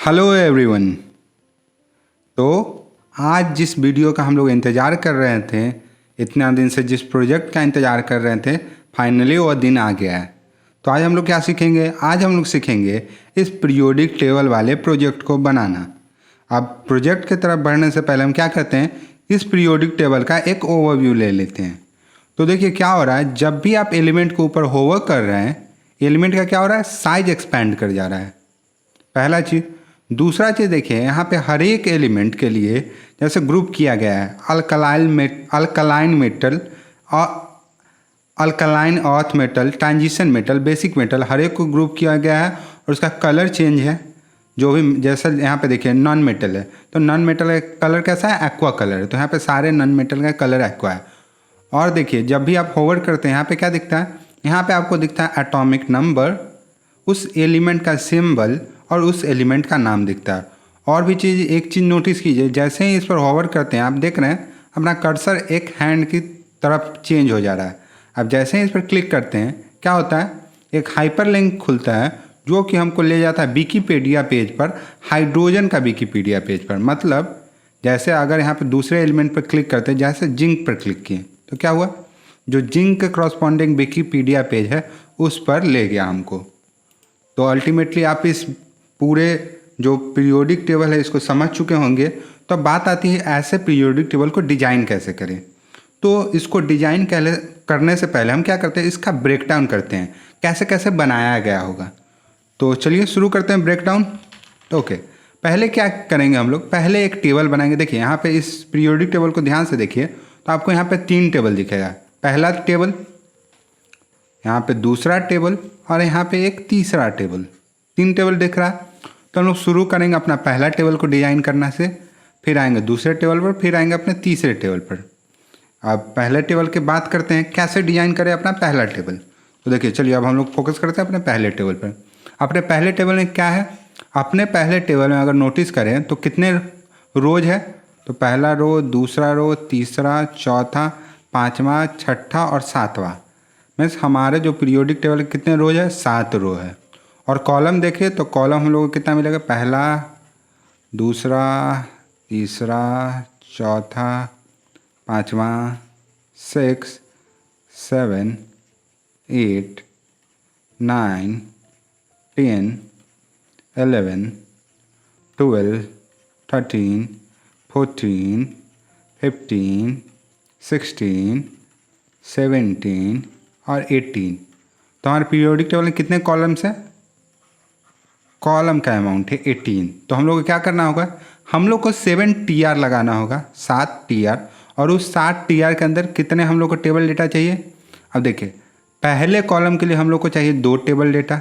Hello everyone. तो आज जिस वीडियो का हम लोग इंतज़ार कर रहे थे, इतना दिन से जिस प्रोजेक्ट का इंतज़ार कर रहे थे, फाइनली वो दिन आ गया है। तो आज हम लोग क्या सीखेंगे? आज हम लोग सीखेंगे इस पीरियोडिक टेबल वाले प्रोजेक्ट को बनाना। अब प्रोजेक्ट की तरफ बढ़ने से पहले हम क्या करते हैं, इस पीरियोडिक टेबल का एक ओवरव्यू ले लेते हैं। तो देखिए क्या हो रहा है, जब भी आप एलिमेंट के ऊपर होवर कर रहे हैं, एलिमेंट का क्या हो रहा है, साइज एक्सपैंड कर जा रहा है, पहला चीज़। दूसरा चीज़ देखिए, यहाँ पे हर एक एलिमेंट के लिए जैसे ग्रुप किया गया है, अल्कलाइन मेटल और alkaline earth metal, transition metal, basic metal, हर एक को ग्रुप किया गया है और उसका कलर चेंज है। जो भी जैसा यहाँ पे देखिए नॉन मेटल है, तो नॉन मेटल का कलर कैसा है, एक्वा कलर है। तो यहाँ पे सारे नॉन मेटल का कलर एक्वा है। और देखिए जब भी आप होवर करते हैं, यहाँ पे क्या दिखता है, यहाँ पे आपको दिखता है एटॉमिक नंबर, उस एलिमेंट का सिंबल और उस एलिमेंट का नाम दिखता है। और भी चीज़, एक चीज़ नोटिस कीजिए, जैसे ही इस पर होवर करते हैं आप देख रहे हैं अपना कर्सर एक हैंड की तरफ चेंज हो जा रहा है। अब जैसे ही इस पर क्लिक करते हैं क्या होता है, एक हाइपरलिंक खुलता है जो कि हमको ले जाता है विकीपीडिया पेज पर, हाइड्रोजन का विकीपीडिया पेज पर। मतलब जैसे अगर यहाँ पर दूसरे एलिमेंट पर क्लिक करते हैं, जैसे जिंक पर क्लिक किए तो क्या हुआ, जो जिंक के करस्पॉन्डिंग विकीपीडिया पेज है उस पर ले गया हमको। तो अल्टीमेटली आप इस पूरे जो पीरियोडिक टेबल है इसको समझ चुके होंगे। तो अब बात आती है ऐसे पीरियोडिक टेबल को डिजाइन कैसे करें। तो इसको डिजाइन करने से पहले हम क्या करते हैं, इसका ब्रेकडाउन करते हैं, कैसे कैसे बनाया गया होगा। तो चलिए शुरू करते हैं ब्रेकडाउन। ओके, पहले क्या करेंगे हम लोग, पहले एक टेबल बनाएंगे। देखिए यहाँ पे इस पीरियोडिक टेबल को ध्यान से देखिए तो आपको यहाँ पे 3 टेबल दिखेगा। पहला टेबल, यहाँ पे दूसरा टेबल और यहाँ पे एक तीसरा टेबल, 3 टेबल दिख रहा है। तो हम लोग शुरू करेंगे अपना पहला टेबल को डिजाइन करना से, फिर आएंगे दूसरे टेबल पर, फिर आएंगे अपने तीसरे टेबल पर। अब पहले टेबल की बात करते हैं, कैसे डिजाइन करें अपना पहला टेबल। तो देखिए चलिए अब हम लोग फोकस करते हैं अपने पहले टेबल पर। अपने पहले टेबल में क्या है, अपने पहले टेबल में अगर नोटिस करें तो कितने रोज है, तो पहला रो, दूसरा रो, तीसरा, चौथा, पाँचवा, छठा और सातवां। मीन्स हमारे जो पीरियोडिक टेबल कितने रोज है, 7 रो है। और कॉलम देखें तो कॉलम हम लोगों को कितना मिलेगा, पहला, दूसरा, तीसरा, चौथा, पाँचवा, 6, 7, 8, 9, 10, 11, 12, 13, 14, 15, 16, 17 और 18। तो हमारे पीरियोडिक टेबल में कितने कॉलम्स हैं, कॉलम का अमाउंट है 18। तो हम लोग को क्या करना होगा, हम लोग को 7 TR लगाना होगा, 7 TR। और उस 7 TR के अंदर कितने हम लोग को टेबल डेटा चाहिए। अब देखिए पहले कॉलम के लिए हम लोग को चाहिए 2 टेबल डेटा,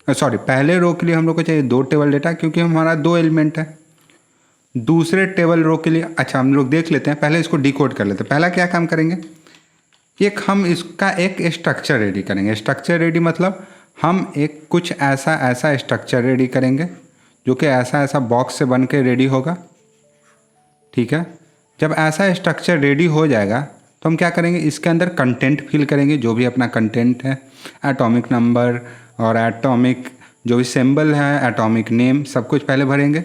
पहले रो के लिए हम लोग को चाहिए 2 टेबल डेटा, क्योंकि हमारा 2 एलिमेंट है। दूसरे टेबल रो के लिए, अच्छा हम लोग देख लेते हैं, पहले इसको डिकोड कर लेते हैं। पहला क्या काम करेंगे, एक हम इसका एक स्ट्रक्चर रेडी करेंगे। स्ट्रक्चर रेडी मतलब हम एक कुछ ऐसा स्ट्रक्चर रेडी करेंगे जो कि ऐसा बॉक्स से बन के रेडी होगा। ठीक है, जब ऐसा स्ट्रक्चर रेडी हो जाएगा तो हम क्या करेंगे, इसके अंदर कंटेंट फिल करेंगे, जो भी अपना कंटेंट है, एटॉमिक नंबर और एटॉमिक जो भी सिंबल है, एटॉमिक नेम, सब कुछ पहले भरेंगे।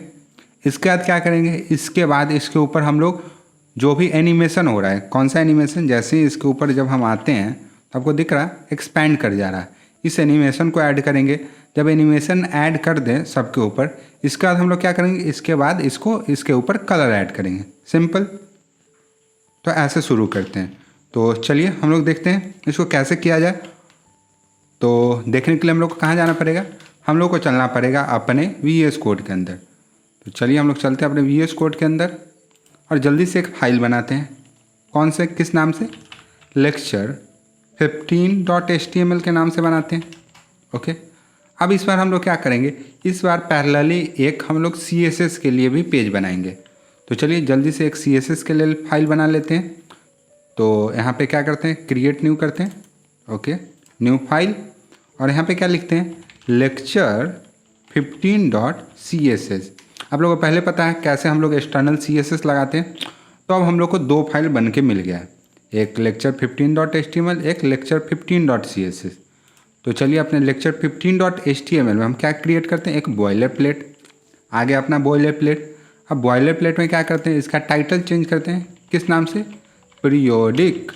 इसके बाद क्या करेंगे, इसके बाद इसके ऊपर हम लोग जो भी एनिमेशन हो रहा है, कौन सा एनिमेशन, जैसे ही इसके ऊपर जब हम आते हैं तो आपको दिख रहा है एक्सपैंड कर जा रहा है, इस एनिमेशन को ऐड करेंगे। जब एनिमेशन ऐड कर दें सबके ऊपर, इसके बाद हम लोग क्या करेंगे, इसके बाद इसको इसके ऊपर कलर ऐड करेंगे, सिंपल। तो ऐसे शुरू करते हैं। तो चलिए हम लोग देखते हैं इसको कैसे किया जाए। तो देखने के लिए हम लोग को कहाँ जाना पड़ेगा, हम लोग को चलना पड़ेगा अपने VS कोड के अंदर। तो चलिए हम लोग चलते हैं अपने VS कोड के अंदर और जल्दी से एक फाइल बनाते हैं। कौन से, किस नाम से, lecture15.html के नाम से बनाते हैं। ओके, अब इस बार हम लोग क्या करेंगे, इस बार पैरेलली एक हम लोग CSS के लिए भी पेज बनाएंगे। तो चलिए जल्दी से एक CSS के लिए फाइल बना लेते हैं। तो यहाँ पे क्या करते हैं, क्रिएट न्यू करते हैं। ओके, न्यू फाइल, और यहाँ पे क्या लिखते हैं, lecture15.css। आप लोगों को पहले पता है कैसे हम लोग एक्सटर्नल CSS लगाते हैं। तो अब हम लोग को 2 फाइल बन के मिल गया है, एक lecture15.html, एक lecture15.css। तो चलिए अपने lecture15.html में हम क्या क्रिएट करते हैं, एक बॉयलर प्लेट। आगे अपना बॉयलर प्लेट। अब बॉयलर प्लेट में क्या करते हैं, इसका टाइटल चेंज करते हैं। किस नाम से? पीरियोडिक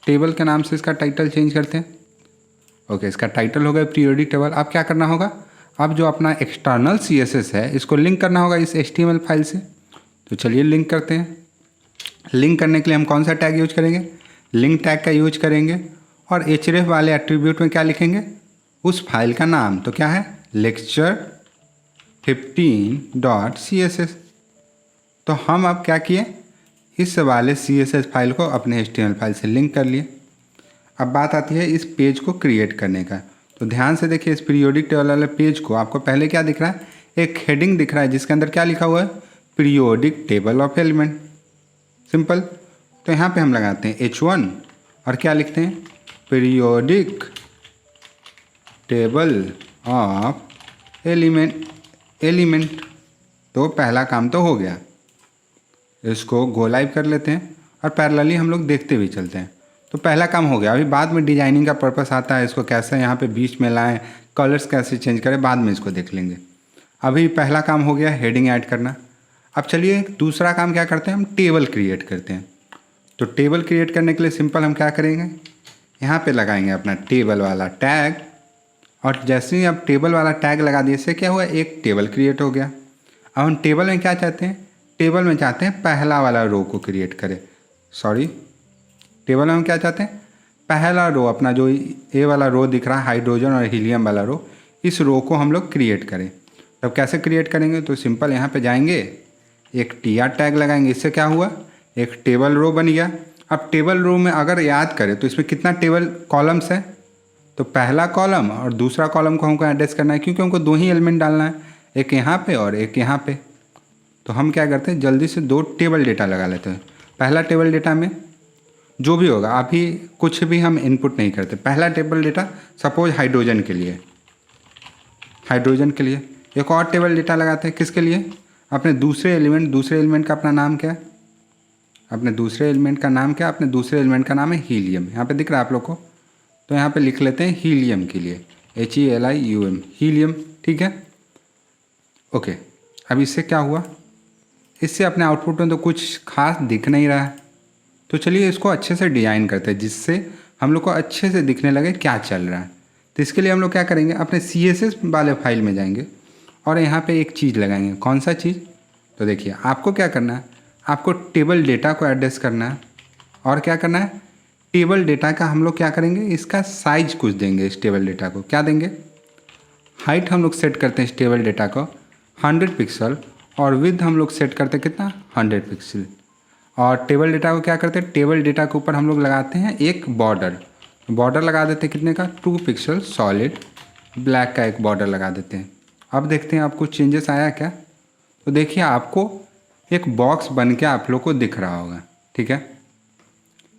टेबल के नाम से इसका टाइटल चेंज करते हैं। ओके, इसका टाइटल हो गया पीरियोडिक टेबल। अब क्या करना होगा, अब जो अपना एक्सटर्नल CSS है इसको लिंक करना होगा इस HTML फाइल से। तो चलिए लिंक करते हैं। लिंक करने के लिए हम कौन सा टैग यूज करेंगे? लिंक टैग का यूज करेंगे। और href वाले एट्रीब्यूट में क्या लिखेंगे? उस फाइल का नाम। तो क्या है? lecture15.css। तो हम अब क्या किए, इस वाले CSS फाइल को अपने HTML फाइल से लिंक कर लिए। अब बात आती है इस पेज को क्रिएट करने का। तो ध्यान से देखिए, इस पीरियोडिक टेबल वाले पेज को आपको पहले क्या दिख रहा है? एक हेडिंग दिख रहा है जिसके अंदर क्या लिखा हुआ है? Periodic table of element. Simple. तो यहाँ पे हम लगाते हैं H1 और क्या लिखते हैं? Periodic table of element. तो पहला काम तो हो गया। इसको गो लाइव कर लेते हैं और पैरेलली हम लोग देखते भी चलते हैं। तो पहला काम हो गया। अभी बाद में डिजाइनिंग का पर्पस आता है, इसको कैसे यहाँ पे बीच में लाएं, कलर्स कैसे चेंज करें, बाद में इसको देख लेंगे। अभी पहला काम हो गया हेडिंग ऐड करना। अब चलिए दूसरा काम क्या करते हैं, हम टेबल क्रिएट करते हैं। तो टेबल क्रिएट करने के लिए सिंपल हम क्या करेंगे, यहाँ पे लगाएंगे अपना टेबल वाला टैग। और जैसे ही अब टेबल वाला टैग लगा दिए, इससे क्या हुआ, एक टेबल क्रिएट हो गया। अब हम टेबल में क्या चाहते हैं, टेबल में चाहते हैं पहला वाला रो को क्रिएट करें। टेबल में हम क्या चाहते हैं, पहला रो, अपना जो ए वाला रो दिख रहा है हाइड्रोजन और हीलियम वाला रो, इस रो को हम लोग क्रिएट करें। तब कैसे क्रिएट करेंगे, तो सिंपल यहाँ पे जाएंगे, एक tr टैग लगाएंगे। इससे क्या हुआ, एक टेबल रो बन गया। अब टेबल रो में अगर याद करें तो इसमें कितना टेबल कॉलम्स है, तो पहला कॉलम और दूसरा कॉलम को हमको एड्रेस करना है, क्योंकि हमको 2 ही एलिमेंट डालना है, एक यहाँ पे और एक यहाँ पे। तो हम क्या करते हैं, जल्दी से 2 टेबल डेटा लगा लेते हैं। पहला टेबल डेटा में जो भी होगा, अभी कुछ भी हम इनपुट नहीं करते। पहला टेबल डेटा सपोज हाइड्रोजन के लिए, एक और टेबल डेटा लगाते हैं, किसके लिए, अपने दूसरे एलिमेंट का अपना नाम क्या है, अपने दूसरे एलिमेंट का नाम क्या है, अपने दूसरे एलिमेंट का नाम है हीलियम। यहाँ पे दिख रहा है आप लोग को, तो यहाँ पे लिख लेते हैं हीलियम के लिए, HELIUM, हीलियम। ठीक है, ओके। अब इससे क्या हुआ, इससे अपने आउटपुट में तो कुछ खास दिख नहीं रहा है। तो चलिए इसको अच्छे से डिज़ाइन करते हैं, जिससे हम लोग को अच्छे से दिखने लगे क्या चल रहा है। तो इसके लिए हम लोग क्या करेंगे, अपने CSS वाले फाइल में जाएंगे और यहाँ पे एक चीज़ लगाएंगे। कौन सा चीज़, तो देखिए आपको क्या करना है, आपको टेबल डेटा को एड्रेस करना है। और क्या करना है, टेबल डेटा का हम लोग क्या करेंगे, इसका साइज कुछ देंगे। इस टेबल डेटा को क्या देंगे, हाइट हम लोग सेट करते हैं इस टेबल डेटा को 100 पिक्सल, और विड्थ हम लोग सेट करते हैं कितना, 100 पिक्सल। और टेबल डेटा को क्या करते हैं, टेबल डेटा के ऊपर हम लोग लगाते हैं एक बॉर्डर लगा देते हैं, कितने का, 2 पिक्सल सॉलिड ब्लैक का एक बॉर्डर लगा देते हैं। अब देखते हैं आपको चेंजेस आया क्या। तो देखिए आपको एक बॉक्स बन के आप लोग को दिख रहा होगा। ठीक है,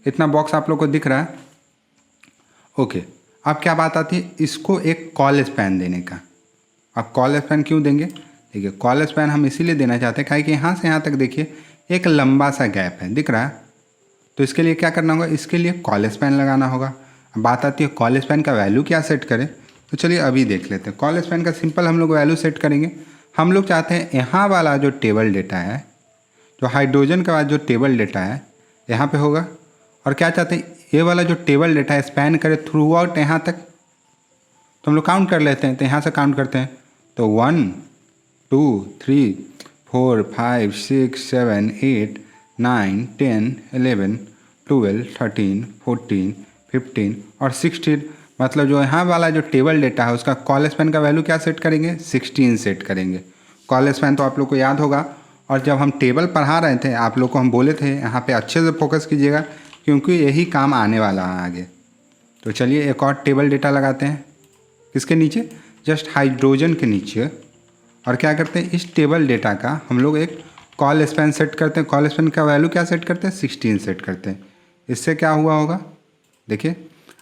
इतना बॉक्स आप लोग को दिख रहा है। ओके, अब क्या बात आती है, इसको एक कॉल स्पैन देने का। अब कॉल स्पैन क्यों देंगे, देखिए कॉल स्पैन हम इसीलिए देना चाहते हैं काहे कि यहाँ से यहाँ तक देखिए एक लंबा सा गैप है, दिख रहा है। तो इसके लिए क्या करना होगा, इसके लिए कॉल स्पैन लगाना होगा। अब बात आती है कॉल स्पैन का वैल्यू क्या सेट करें, तो चलिए अभी देख लेते हैं। कॉल स्पैन का सिंपल हम लोग वैल्यू सेट करेंगे। हम लोग चाहते हैं यहाँ वाला जो टेबल डेटा है, जो हाइड्रोजन के बाद जो टेबल डेटा है यहाँ पे होगा, और क्या चाहते हैं, ये वाला जो टेबल डेटा है स्पैन करे थ्रू आउट यहाँ तक। तो हम लोग काउंट कर लेते हैं, तो यहाँ से काउंट करते हैं, तो 1 2 3 4 5 6 7 8 9 10 11 12 13 14 15 और 16। मतलब जो यहाँ वाला जो टेबल डेटा है उसका कॉल स्पैन का वैल्यू क्या सेट करेंगे, 16 सेट करेंगे। कॉल स्पैन तो आप लोग को याद होगा, और जब हम टेबल पढ़ा रहे थे आप लोग को हम बोले थे यहाँ पे अच्छे से फोकस कीजिएगा, क्योंकि यही काम आने वाला है आगे। तो चलिए एक और टेबल डेटा लगाते हैं, किसके नीचे, जस्ट हाइड्रोजन के नीचे। और क्या करते हैं, इस टेबल डेटा का हम लोग एक कॉल स्पैन सेट करते हैं। कॉल स्पैन का वैल्यू क्या सेट करते हैं, 16 सेट करते हैं। इससे क्या हुआ होगा, देखिए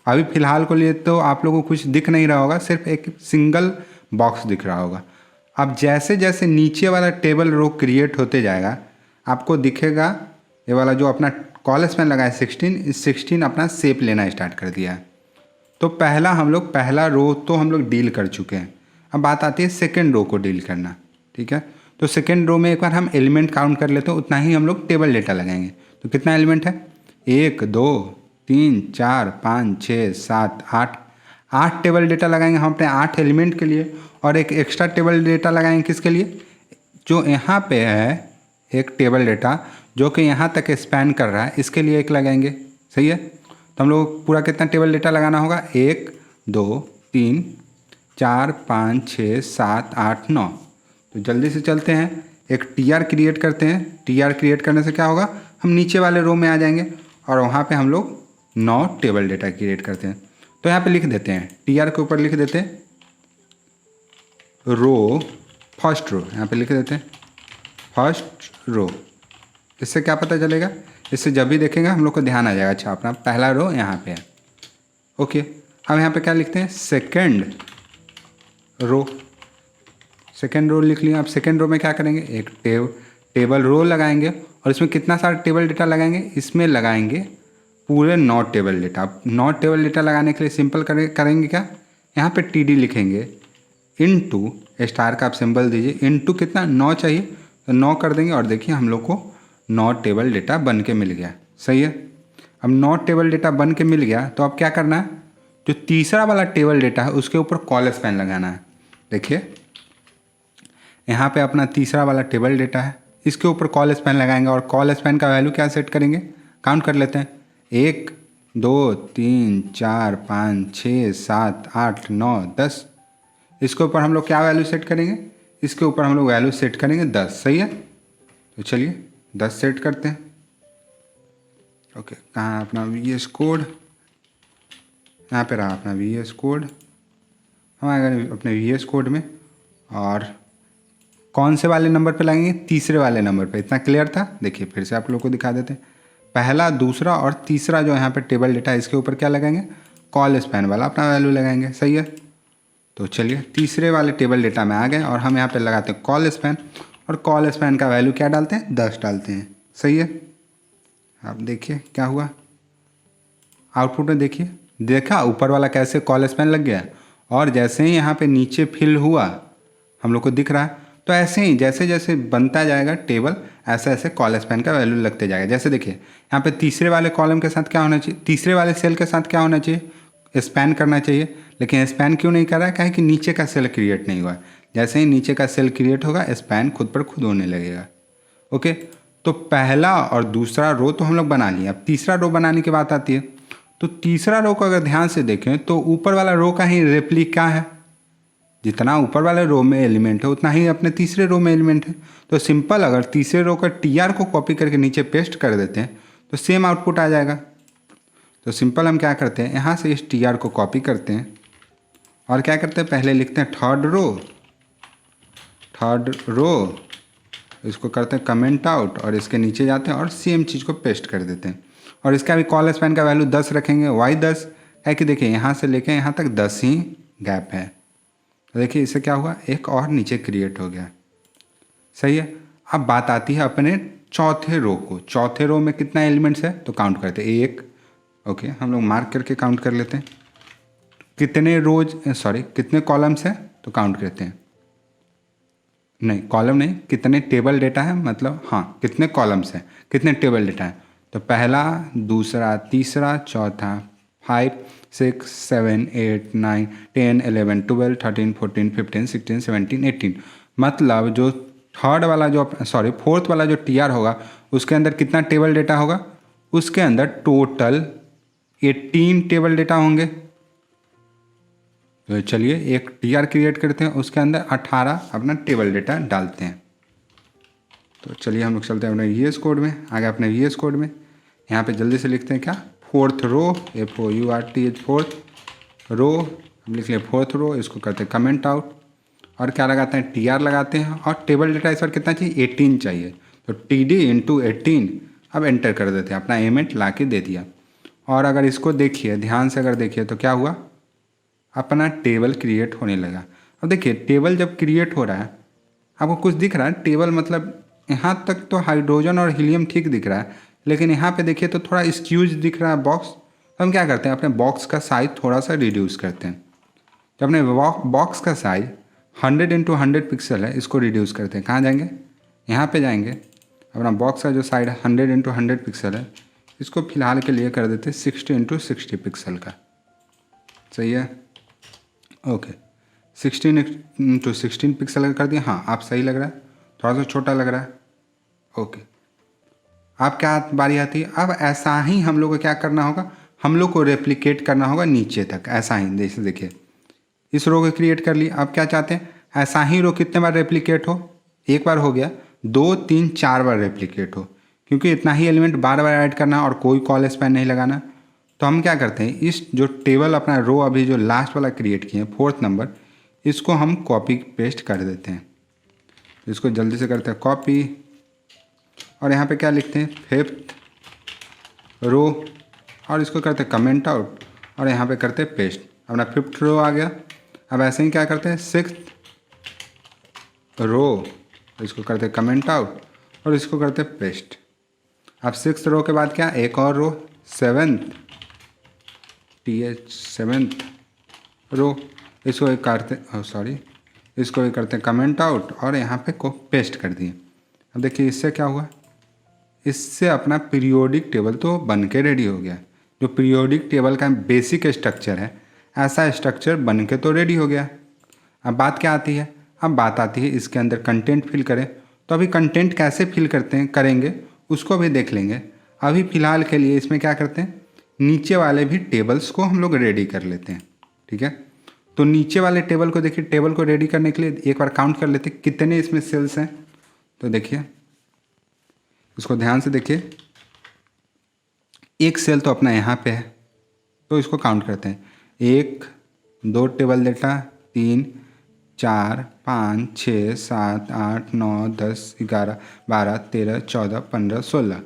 अभी फ़िलहाल को लिए तो आप लोगों को कुछ दिख नहीं रहा होगा, सिर्फ एक सिंगल बॉक्स दिख रहा होगा। अब जैसे जैसे नीचे वाला टेबल रो क्रिएट होते जाएगा आपको दिखेगा ये वाला जो अपना कॉल स्पैन लगा है 16, इस 16 अपना शेप लेना स्टार्ट कर दिया है। तो पहला रो तो हम लोग डील कर चुके हैं। अब बात आती है सेकेंड रो को डील करना। ठीक है, तो सेकेंड रो में एक बार हम एलिमेंट काउंट कर लेते हैं, उतना ही हम लोग टेबल डेटा लगाएंगे। तो कितना एलिमेंट है, 1 2 3 4 5 6 7 8 टेबल डेटा लगाएंगे हम अपने 8 एलिमेंट के लिए, और एक एक्स्ट्रा टेबल डेटा लगाएंगे किसके लिए, जो यहाँ पे है एक टेबल डेटा जो कि यहाँ तक स्पैन कर रहा है, इसके लिए एक लगाएंगे। सही है। तो हम लोग पूरा कितना टेबल डेटा लगाना होगा, 1 2 3 4 5 6 7 8 9। तो जल्दी से चलते हैं, एक TR क्रिएट करते हैं। TR क्रिएट करने से क्या होगा, हम नीचे वाले रो में आ जाएंगे और वहाँ पे हम लोग 9 टेबल डेटा क्रिएट करते हैं। तो यहाँ पे लिख देते हैं, TR के ऊपर लिख देते हैं रो, फर्स्ट रो, यहाँ पे लिख देते हैं फर्स्ट रो। इससे क्या पता चलेगा, इससे जब भी देखेंगे हम लोग को ध्यान आ जाएगा, अच्छा अपना पहला रो यहाँ पे है। ओके, अब यहाँ पे क्या लिखते हैं, सेकंड रो। सेकंड रो लिख लिया। अब सेकंड रो में क्या करेंगे, एक टेबल रो लगाएंगे, और इसमें कितना सारा टेबल डेटा लगाएंगे, इसमें लगाएंगे पूरे 9 टेबल डेटा। अब 9 टेबल डेटा लगाने के लिए सिंपल करेंगे क्या, यहाँ पे TD लिखेंगे, इनटू स्टार का आप सिंबल दीजिए, इनटू कितना 9 चाहिए तो 9 कर देंगे, और देखिए हम लोग को 9 टेबल डेटा बन के मिल गया। सही है। अब 9 टेबल डेटा बन के मिल गया, तो अब क्या करना है, जो तीसरा वाला टेबल डेटा है उसके ऊपर कॉल स्पैन लगाना है। देखिए यहाँ पे अपना तीसरा वाला टेबल डेटा है, इसके ऊपर कॉल स्पैन लगाएंगे, और कॉल स्पैन का वैल्यू क्या सेट करेंगे, काउंट कर लेते हैं, 1 2 3 4 5 6 7 8 9 10। इसके ऊपर हम लोग क्या वैल्यू सेट करेंगे, इसके ऊपर हम लोग वैल्यू सेट करेंगे 10। सही है। तो चलिए 10 सेट करते हैं। ओके, कहाँ अपना VS कोड, यहाँ पे रहा अपना VS कोड। हम आ गए अपने VS कोड में, और कौन से वाले नंबर पे लगाएंगे, तीसरे वाले नंबर पे। इतना क्लियर था। देखिए फिर से आप लोग को दिखा देते हैं, पहला दूसरा और तीसरा जो यहाँ पे टेबल डेटा है, इसके ऊपर क्या लगाएंगे, कॉल स्पैन वाला अपना वैल्यू लगाएंगे। सही है। तो चलिए तीसरे वाले टेबल डेटा में आ गए, और हम यहाँ पे लगाते हैं कॉल स्पैन, और कॉल स्पैन का वैल्यू क्या डालते हैं, 10 डालते हैं। सही है। आप देखिए क्या हुआ आउटपुट में, देखिए देखा ऊपर वाला कैसे कॉल स्पैन लग गया, और जैसे ही यहाँ पे नीचे फिल हुआ हम लोग को दिख रहा है। तो ऐसे ही जैसे जैसे बनता जाएगा टेबल, ऐसे ऐसे कॉल स्पैन का वैल्यू लगते जाएगा। जैसे देखिए यहाँ पे तीसरे वाले कॉलम के साथ क्या होना चाहिए, तीसरे वाले सेल के साथ क्या होना चाहिए, स्पैन करना चाहिए, लेकिन स्पैन क्यों नहीं कर रहा है, क्या है कि नीचे का सेल क्रिएट नहीं हुआ। जैसे ही नीचे का सेल क्रिएट होगा, स्पैन खुद पर खुद होने लगेगा। ओके, तो पहला और दूसरा रो तो हम लोग बना लिए। अब तीसरा रो बनाने की बात आती है। तो तीसरा रो को अगर ध्यान से देखें तो ऊपर वाला रो का ही रेप्लिका है, जितना ऊपर वाले रो में एलिमेंट है उतना ही अपने तीसरे रो में एलिमेंट है। तो सिंपल अगर तीसरे रो का TR को कॉपी करके नीचे पेस्ट कर देते हैं तो सेम आउटपुट आ जाएगा। तो सिंपल हम क्या करते हैं, यहाँ से इस TR को कॉपी करते हैं, और क्या करते हैं, पहले लिखते हैं थर्ड रो, इसको करते हैं कमेंट आउट, और इसके नीचे जाते हैं और सेम चीज़ को पेस्ट कर देते हैं। और इसका भी कॉल स्पैन का वैल्यू 10 रखेंगे। वाई 10 है कि देखिए यहाँ से लेके यहाँ तक 10 ही गैप है। तो देखिए इससे क्या हुआ, एक और नीचे क्रिएट हो गया। सही है। अब बात आती है अपने चौथे रो को। चौथे रो में कितना एलिमेंट्स है तो काउंट करते हैं, 1। ओके, हम लोग मार्क करके काउंट कर लेते हैं। कितने रोज कितने कॉलम्स है तो काउंट करते हैं, नहीं कॉलम नहीं, कितने टेबल डेटा है, मतलब हाँ कितने कॉलम्स हैं, कितने टेबल डेटा है। तो पहला, दूसरा, तीसरा, चौथा, 5 6 7 8 9 10 11 12 13 14 15 16 17 18। मतलब जो फोर्थ वाला जो TR होगा उसके अंदर कितना टेबल डेटा होगा, उसके अंदर टोटल 18 टेबल डेटा होंगे। तो चलिए एक TR क्रिएट करते हैं, उसके अंदर 18 अपना टेबल डेटा डालते हैं। तो चलिए हम लोग चलते हैं अपने VS कोड में। आगे अपने VS कोड में यहाँ पे जल्दी से लिखते हैं क्या, fourth row, FOURTH fourth row, हम लिख लें फोर्थ रो, इसको करते हैं कमेंट आउट, और क्या लगाते हैं, TR लगाते हैं, और टेबल डेटा इस बार कितना चाहिए, 18 चाहिए। तो TD × 18, अब एंटर कर देते हैं, अपना एलिमेंट ला के दे दिया। और अगर इसको देखिए ध्यान से, अगर देखिए तो क्या हुआ, अपना टेबल क्रिएट होने लगा। अब देखिए टेबल जब क्रिएट हो रहा है, आपको कुछ दिख रहा है टेबल, मतलब यहाँ तक तो हाइड्रोजन और हीलियम ठीक दिख रहा है, लेकिन यहाँ पे देखिए तो थोड़ा स्क्यूज दिख रहा है बॉक्स। तो हम क्या करते हैं, अपने बॉक्स का साइज थोड़ा सा रिड्यूस करते हैं। तो अपने बॉक्स का साइज 100 इंटू 100 पिक्सल है, इसको रिड्यूस करते हैं। कहाँ जाएंगे, यहाँ पे जाएंगे, अपना बॉक्स का जो साइड 100 इंटू 100 पिक्सल है इसको फ़िलहाल के लिए कर देते 60 इंटू 60 पिक्सल का। सही है, ओके। 16 इंटू 16 पिक्सल का कर दिया। हाँ, आप सही लग रहा है, थोड़ा सा छोटा लग रहा है। ओके, अब क्या बारी आती है, अब ऐसा ही हम लोग को क्या करना होगा, हम लोग को रेप्लिकेट करना होगा नीचे तक, ऐसा ही। जैसे देखिए इस रो को क्रिएट कर लिया। अब क्या चाहते हैं, ऐसा ही रो कितने बार रेप्लिकेट हो, एक बार हो गया, 2 3 4 बार रेप्लिकेट हो, क्योंकि इतना ही एलिमेंट बार बार ऐड करना और कोई कॉल स्पैन नहीं लगाना। तो हम क्या करते हैं, इस जो टेबल अपना रो अभी जो लास्ट वाला क्रिएट किए हैं 4th नंबर, इसको हम कॉपी पेस्ट कर देते हैं। इसको जल्दी से करते हैं कॉपी, और यहाँ पे क्या लिखते हैं 5th रो, और इसको करते हैं कमेंट आउट, और यहाँ पे करते हैं पेस्ट। अपना 5th रो आ गया। अब ऐसे ही क्या करते हैं 6th रो, इसको करते हैं कमेंट आउट, और इसको करते हैं पेस्ट। अब 6th रो के बाद क्या, एक और रो 7th रो, इसको एक करते इसको एक करते हैं कमेंट आउट, और यहाँ पे को पेस्ट कर दिए। अब देखिए इससे क्या हुआ, इससे अपना पीरियोडिक टेबल तो बन के रेडी हो गया। जो पीरियोडिक टेबल का बेसिक स्ट्रक्चर है, ऐसा स्ट्रक्चर बन के तो रेडी हो गया। अब बात क्या आती है, अब बात आती है इसके अंदर कंटेंट फिल करें। तो अभी कंटेंट कैसे फिल करेंगे उसको भी देख लेंगे। अभी फ़िलहाल के लिए इसमें क्या करते हैं, नीचे वाले भी टेबल्स को हम लोग रेडी कर लेते हैं। ठीक है, तो नीचे वाले टेबल को देखिए, टेबल को रेडी करने के लिए एक बार काउंट कर लेते हैं कितने इसमें सेल्स हैं। तो देखिए इसको ध्यान से देखिए, एक सेल तो अपना यहाँ पे है, तो इसको काउंट करते हैं। 1 2 टेबल डेटा, 3 4 5 6 7 8 9 10 11 12 13 14 15 16,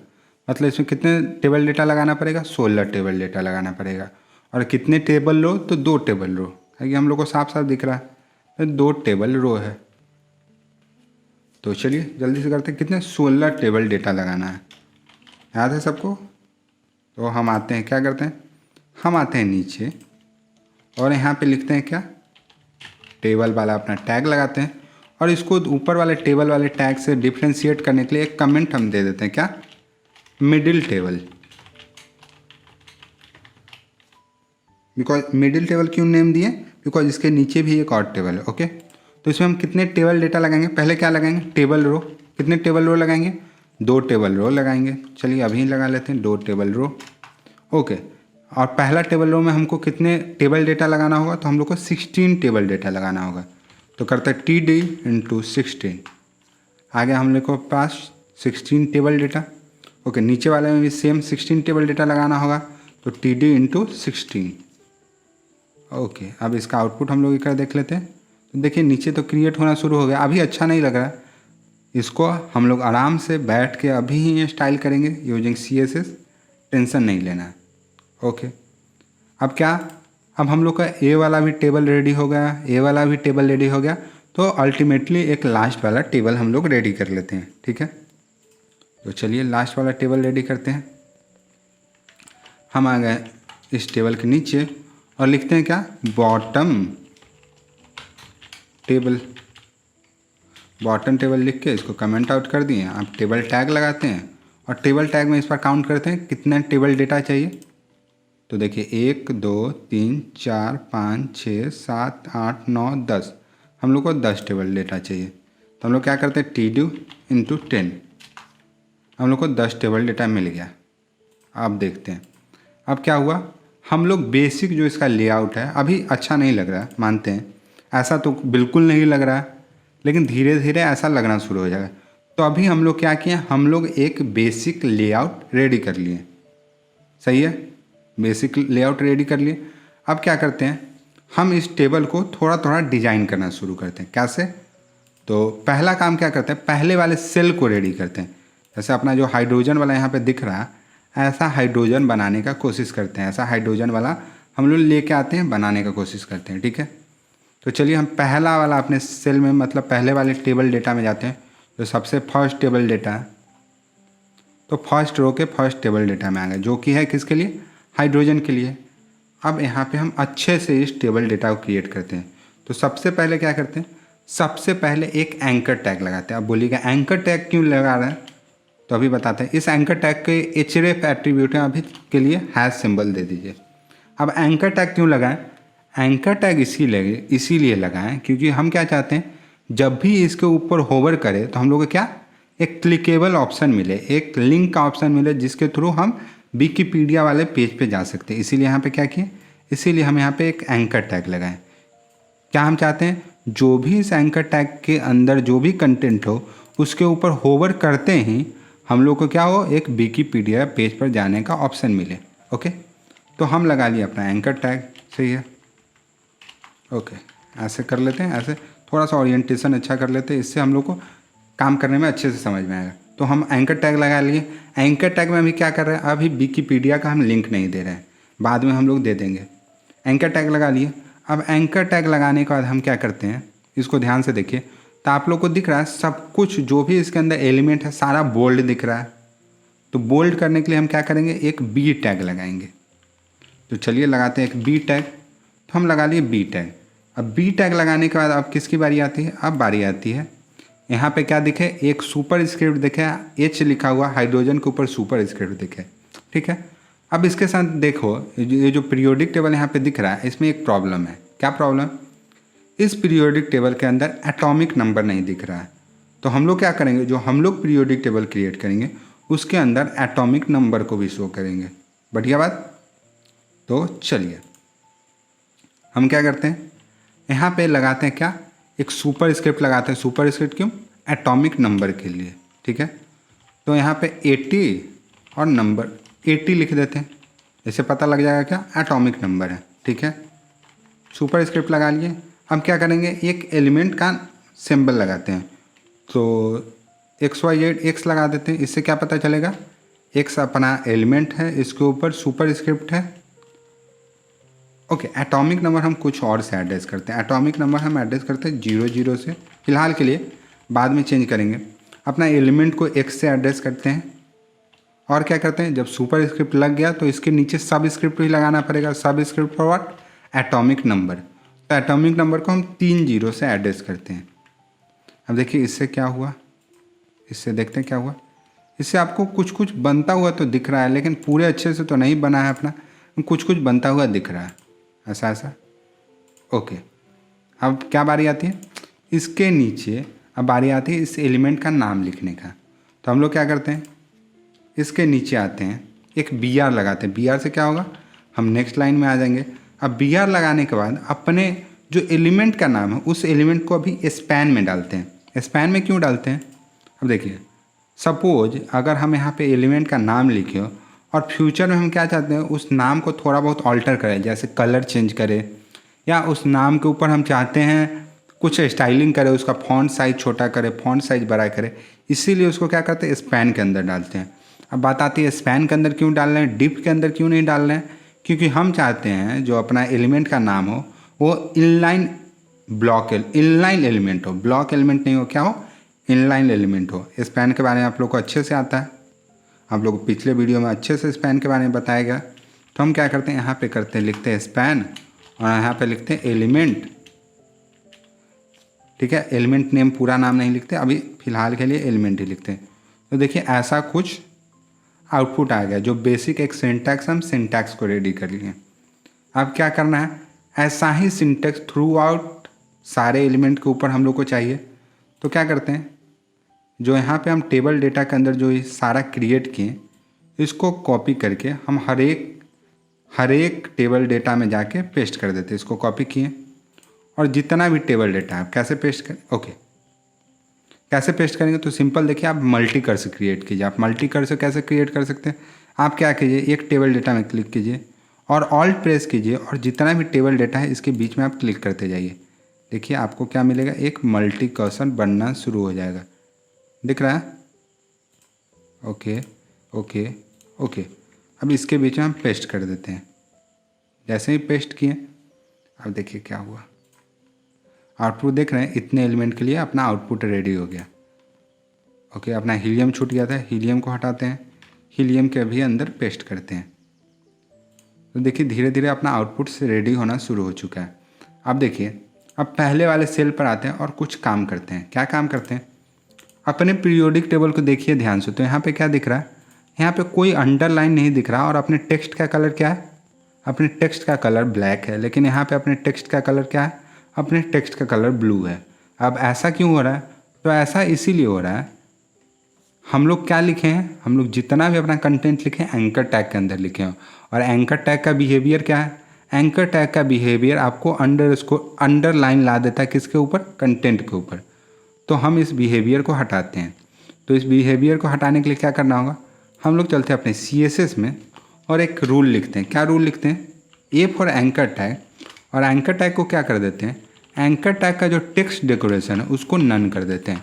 मतलब इसमें कितने टेबल डेटा लगाना पड़ेगा, 16 टेबल डेटा लगाना पड़ेगा। और कितने टेबल रो, तो 2 टेबल रो, क्योंकि हम लोग को साफ साफ दिख रहा है तो 2 टेबल रो है। तो चलिए जल्दी से करते हैं, कितने 16 टेबल डेटा लगाना है, याद है सबको। तो हम आते हैं, क्या करते हैं, हम आते हैं नीचे, और यहाँ पे लिखते हैं क्या, टेबल वाला अपना टैग लगाते हैं, और इसको ऊपर वाले टेबल वाले टैग से डिफ्रेंशिएट करने के लिए एक कमेंट हम दे देते हैं, क्या, middle table. Because middle table क्यों नेम दिए, बिकॉज इसके नीचे भी एक और टेबल है। ओके, तो इसमें हम कितने टेबल डेटा लगाएंगे, पहले क्या लगाएंगे, टेबल रो। कितने टेबल रो लगाएंगे, 2 टेबल रो लगाएंगे। चलिए अभी लगा लेते हैं 2 टेबल रो। ओके, और पहला टेबल रो में हमको कितने टेबल डेटा लगाना होगा, तो हम लोग को 16 टेबल डेटा लगाना होगा। तो करते हैं TD इंटू 16, आ गया हम लोग को पास 16 टेबल डेटा। ओके, नीचे वाले में भी सेम 16 टेबल डेटा लगाना होगा, तो TD इंटू 16। ओके, अब इसका आउटपुट हम लोग कर देख लेते हैं। तो देखिए नीचे तो क्रिएट होना शुरू हो गया, अभी अच्छा नहीं लग रहा है। इसको हम लोग आराम से बैठ के अभी ही स्टाइल करेंगे यूजिंग CSS, टेंशन नहीं लेना है। ओके, अब क्या, अब हम लोग का A वाला भी टेबल रेडी हो गया, A वाला भी टेबल रेडी हो गया, तो अल्टीमेटली एक लास्ट वाला टेबल हम लोग रेडी कर लेते हैं। ठीक है, तो चलिए लास्ट वाला टेबल रेडी करते हैं। हम आ गए इस टेबल के नीचे और लिखते हैं क्या, बॉटम टेबल। बॉटम टेबल लिख के इसको कमेंट आउट कर दिए। आप टेबल टैग लगाते हैं और टेबल टैग में इस पर काउंट करते हैं कितना टेबल डेटा चाहिए। तो देखिए 1 2 3 4 5 6 7 8 9 10, हम लोग को 10 टेबल डेटा चाहिए। तो हम लोग क्या करते हैं, TD इंटू 10, हम लोग को 10 टेबल डेटा मिल गया। आप देखते हैं अब क्या हुआ, हम लोग बेसिक जो इसका लेआउट है अभी अच्छा नहीं लग रहा है, मानते हैं, ऐसा तो बिल्कुल नहीं लग रहा है, लेकिन धीरे धीरे ऐसा लगना शुरू हो जाएगा। तो अभी हम लोग क्या किए, हम लोग एक बेसिक लेआउट रेडी कर लिए। सही है, बेसिक लेआउट रेडी कर लिए। अब क्या करते हैं, हम इस टेबल को थोड़ा थोड़ा डिजाइन करना शुरू करते हैं। कैसे, तो पहला काम क्या करते हैं, पहले वाले सेल को रेडी करते हैं। जैसे अपना जो हाइड्रोजन वाला यहाँ पे दिख रहा है, ऐसा हाइड्रोजन बनाने का कोशिश करते हैं। ऐसा हाइड्रोजन वाला हम लोग लेके आते हैं, बनाने का कोशिश करते हैं। ठीक है, तो चलिए हम पहला वाला अपने सेल में, मतलब पहले वाले टेबल डेटा में जाते हैं। तो सबसे फर्स्ट टेबल डेटा है, तो फर्स्ट रो के फर्स्ट टेबल डेटा में आ गए, जो कि है किसके लिए, हाइड्रोजन के लिए। अब यहाँ पे हम अच्छे से इस टेबल डेटा को क्रिएट करते हैं। तो सबसे पहले क्या करते हैं, सबसे पहले एक एंकर टैग लगाते हैं। अब बोलिएगा एंकर टैग क्यों लगा रहे हैं, तो अभी बताते हैं। इस एंकर टैग के href एट्रीब्यूट है, अभी के लिए हैश सिंबल दे दीजिए। अब एंकर टैग क्यों लगाएं, एंकर टैग इसीलिए लगाएं क्योंकि हम क्या चाहते हैं, जब भी इसके ऊपर होवर करें तो हम लोग को क्या एक क्लिकेबल ऑप्शन मिले, एक लिंक का ऑप्शन मिले जिसके थ्रू हम विकिपीडिया वाले पेज पे जा सकते हैं। इसीलिए यहाँ पे क्या किए, इसीलिए हम यहाँ पे एक एंकर टैग लगाएं। क्या हम चाहते हैं, जो भी इस एंकर टैग के अंदर जो भी कंटेंट हो उसके ऊपर होवर करते ही हम लोग को क्या हो, एक विकिपीडिया पेज पर जाने का ऑप्शन मिले। ओके, तो हम लगा लिए अपना एंकर टैग, सही है। ओके, ऐसे कर लेते हैं, ऐसे थोड़ा सा ओरिएंटेशन अच्छा कर लेते हैं, इससे हम लोग को काम करने में अच्छे से समझ में आएगा। तो हम एंकर टैग लगा लिए। एंकर टैग में अभी क्या कर रहे हैं, अभी विकिपीडिया का हम लिंक नहीं दे रहे हैं, बाद में हम लोग दे देंगे। एंकर टैग लगा लिए। अब एंकर टैग लगाने के बाद हम क्या करते हैं, इसको ध्यान से देखिए, तो आप लोग को दिख रहा है सब कुछ जो भी इसके अंदर एलिमेंट है सारा बोल्ड दिख रहा है। तो बोल्ड करने के लिए हम क्या करेंगे, एक बी टैग लगाएंगे। तो चलिए लगाते हैं एक बी टैग। तो हम लगा लिए बी टैग। अब बी टैग लगाने के बाद अब किसकी बारी आती है, अब बारी आती है यहाँ पे क्या दिखे, एक सुपर स्क्रिप्ट दिखे, एच लिखा हुआ, हाइड्रोजन के ऊपर सुपर स्क्रिप्ट दिखे, ठीक है। अब इसके साथ देखो ये जो पीरियोडिक टेबल यहाँ पे दिख रहा है, इसमें एक प्रॉब्लम है। क्या प्रॉब्लम, इस पीरियोडिक टेबल के अंदर एटॉमिक नंबर नहीं दिख रहा है। तो हम लोग क्या करेंगे, जो हम लोग पीरियोडिक टेबल क्रिएट करेंगे उसके अंदर एटॉमिक नंबर को भी शो करेंगे। बढ़िया बात। तो चलिए हम क्या करते हैं, यहाँ पे लगाते हैं क्या, एक सुपर स्क्रिप्ट लगाते हैं। सुपर स्क्रिप्ट क्यों, एटॉमिक नंबर के लिए, ठीक है। तो यहाँ पे 80 और नंबर 80 लिख देते हैं, इससे पता लग जाएगा क्या एटॉमिक नंबर है, ठीक है। सुपर स्क्रिप्ट लगा लिए। अब क्या करेंगे, एक एलिमेंट का सिंबल लगाते हैं। तो XYZ एक्स लगा देते हैं, इससे क्या पता चलेगा, एक्स अपना एलिमेंट है, इसके ऊपर सुपर स्क्रिप्ट है। ओके, एटॉमिक नंबर हम कुछ और से एड्रेस करते हैं। एटॉमिक नंबर हम एड्रेस करते हैं 00 से, फिलहाल के लिए, बाद में चेंज करेंगे। अपना एलिमेंट को एक्स से एड्रेस करते हैं। और क्या करते हैं, जब सुपर स्क्रिप्ट लग गया तो इसके नीचे सब स्क्रिप्ट भी लगाना पड़ेगा। सब script for what, atomic number. तो एटॉमिक नंबर को हम 3 0 से एड्रेस करते हैं। अब देखिए इससे क्या हुआ, इससे देखते हैं क्या हुआ। इससे आपको कुछ कुछ बनता हुआ तो दिख रहा है, लेकिन पूरे अच्छे से तो नहीं बना है अपना, कुछ कुछ बनता हुआ दिख रहा है, ऐसा ऐसा। ओके, अब क्या बारी आती है, इसके नीचे अब बारी आती है इस एलिमेंट का नाम लिखने का। तो हम लोग क्या करते हैं, इसके नीचे आते हैं, एक BR लगाते हैं। BR से क्या होगा, हम नेक्स्ट लाइन में आ जाएंगे। अब BR लगाने के बाद अपने जो एलिमेंट का नाम है उस एलिमेंट को अभी स्पैन में डालते हैं। स्पैन में क्यों डालते हैं, अब देखिए, सपोज अगर हम यहाँ पे एलिमेंट का नाम लिखे हो और फ्यूचर में हम क्या चाहते हैं, उस नाम को थोड़ा बहुत ऑल्टर करें, जैसे कलर चेंज करें, या उस नाम के ऊपर हम चाहते हैं कुछ स्टाइलिंग करें, उसका फॉन्ट साइज छोटा करें, फॉन्ट साइज बड़ा करें, इसीलिए उसको क्या करते हैं, स्पैन के अंदर डालते हैं। अब बात आती है स्पैन के अंदर क्यों डाल रहे हैं, डिफ के अंदर क्यों नहीं डाल रहे हैं, क्योंकि हम चाहते हैं जो अपना एलिमेंट का नाम हो वो इनलाइन एलिमेंट हो, ब्लॉक एलिमेंट नहीं हो, क्या हो, इनलाइन एलिमेंट हो। स्पैन के बारे में आप लोग को अच्छे से आता है, आप लोग को पिछले वीडियो में अच्छे से स्पैन के बारे में बताया गया। तो हम क्या करते हैं, यहाँ पे करते हैं, लिखते हैं स्पैन और यहाँ पे लिखते हैं एलिमेंट, ठीक है। एलिमेंट नेम पूरा नाम नहीं लिखते, अभी फिलहाल के लिए एलिमेंट ही लिखते हैं। तो देखिए ऐसा कुछ आउटपुट आ गया, जो बेसिक एक सिंटैक्स, हम सिंटैक्स को रेडी कर लिए। अब क्या करना है, ऐसा ही सिंटैक्स थ्रू आउट सारे एलिमेंट के ऊपर हम लोग को चाहिए। तो क्या करते हैं, जो यहाँ पे हम टेबल डेटा के अंदर जो ये सारा क्रिएट किए, इसको कॉपी करके हम हर एक टेबल डेटा में जाके पेस्ट कर देते हैं। इसको कॉपी किए और जितना भी टेबल डेटा है कैसे पेस्ट करें, ओके, कैसे पेस्ट करेंगे, तो सिंपल देखिए, आप मल्टी कर्सर क्रिएट कीजिए। आप मल्टी कर्सर कैसे क्रिएट कर सकते हैं, आप क्या कीजिए, एक टेबल डेटा में क्लिक कीजिए और ऑल्ट प्रेस कीजिए और जितना भी टेबल डेटा है इसके बीच में आप क्लिक करते जाइए। देखिए आपको क्या मिलेगा, एक मल्टी कर्सर बनना शुरू हो जाएगा, दिख रहा है। ओके ओके ओके, अब इसके बीच में हम पेस्ट कर देते हैं। जैसे ही पेस्ट किए, अब देखिए क्या हुआ, आउटपुट देख रहे हैं, इतने एलिमेंट के लिए अपना आउटपुट रेडी हो गया। ओके, अपना हीलियम छूट गया था, हीलियम को हटाते हैं, हीलियम के भी अंदर पेस्ट करते हैं। तो देखिए धीरे धीरे अपना आउटपुट से रेडी होना शुरू हो चुका है। अब देखिए अब पहले वाले सेल पर आते हैं और कुछ काम करते हैं। क्या काम करते हैं? अपने पीरियोडिक टेबल को देखिए ध्यान से। तो यहाँ पे क्या दिख रहा है? यहाँ पे कोई अंडरलाइन नहीं दिख रहा और अपने टेक्स्ट का कलर क्या है? अपने टेक्स्ट का कलर ब्लैक है। लेकिन यहाँ पे अपने टेक्स्ट का कलर क्या है? अपने टेक्स्ट का कलर ब्लू है। अब ऐसा क्यों हो रहा है? तो ऐसा इसीलिए हो रहा है, हम लोग क्या लिखे हैं? हम लोग जितना भी अपना कंटेंट लिखे एंकर टैग के अंदर लिखे हैं। और एंकर टैग का बिहेवियर क्या है? एंकर टैग का बिहेवियर आपको अंडरलाइन ला देता है किसके ऊपर? कंटेंट के ऊपर। तो हम इस बिहेवियर को हटाते हैं। तो इस बिहेवियर को हटाने के लिए क्या करना होगा? हम लोग चलते हैं अपने CSS में और एक रूल लिखते हैं। क्या रूल लिखते हैं? A for anchor tag. और एंकर टैग को क्या कर देते हैं? एंकर टैग का जो टेक्स्ट डेकोरेशन है उसको नन कर देते हैं।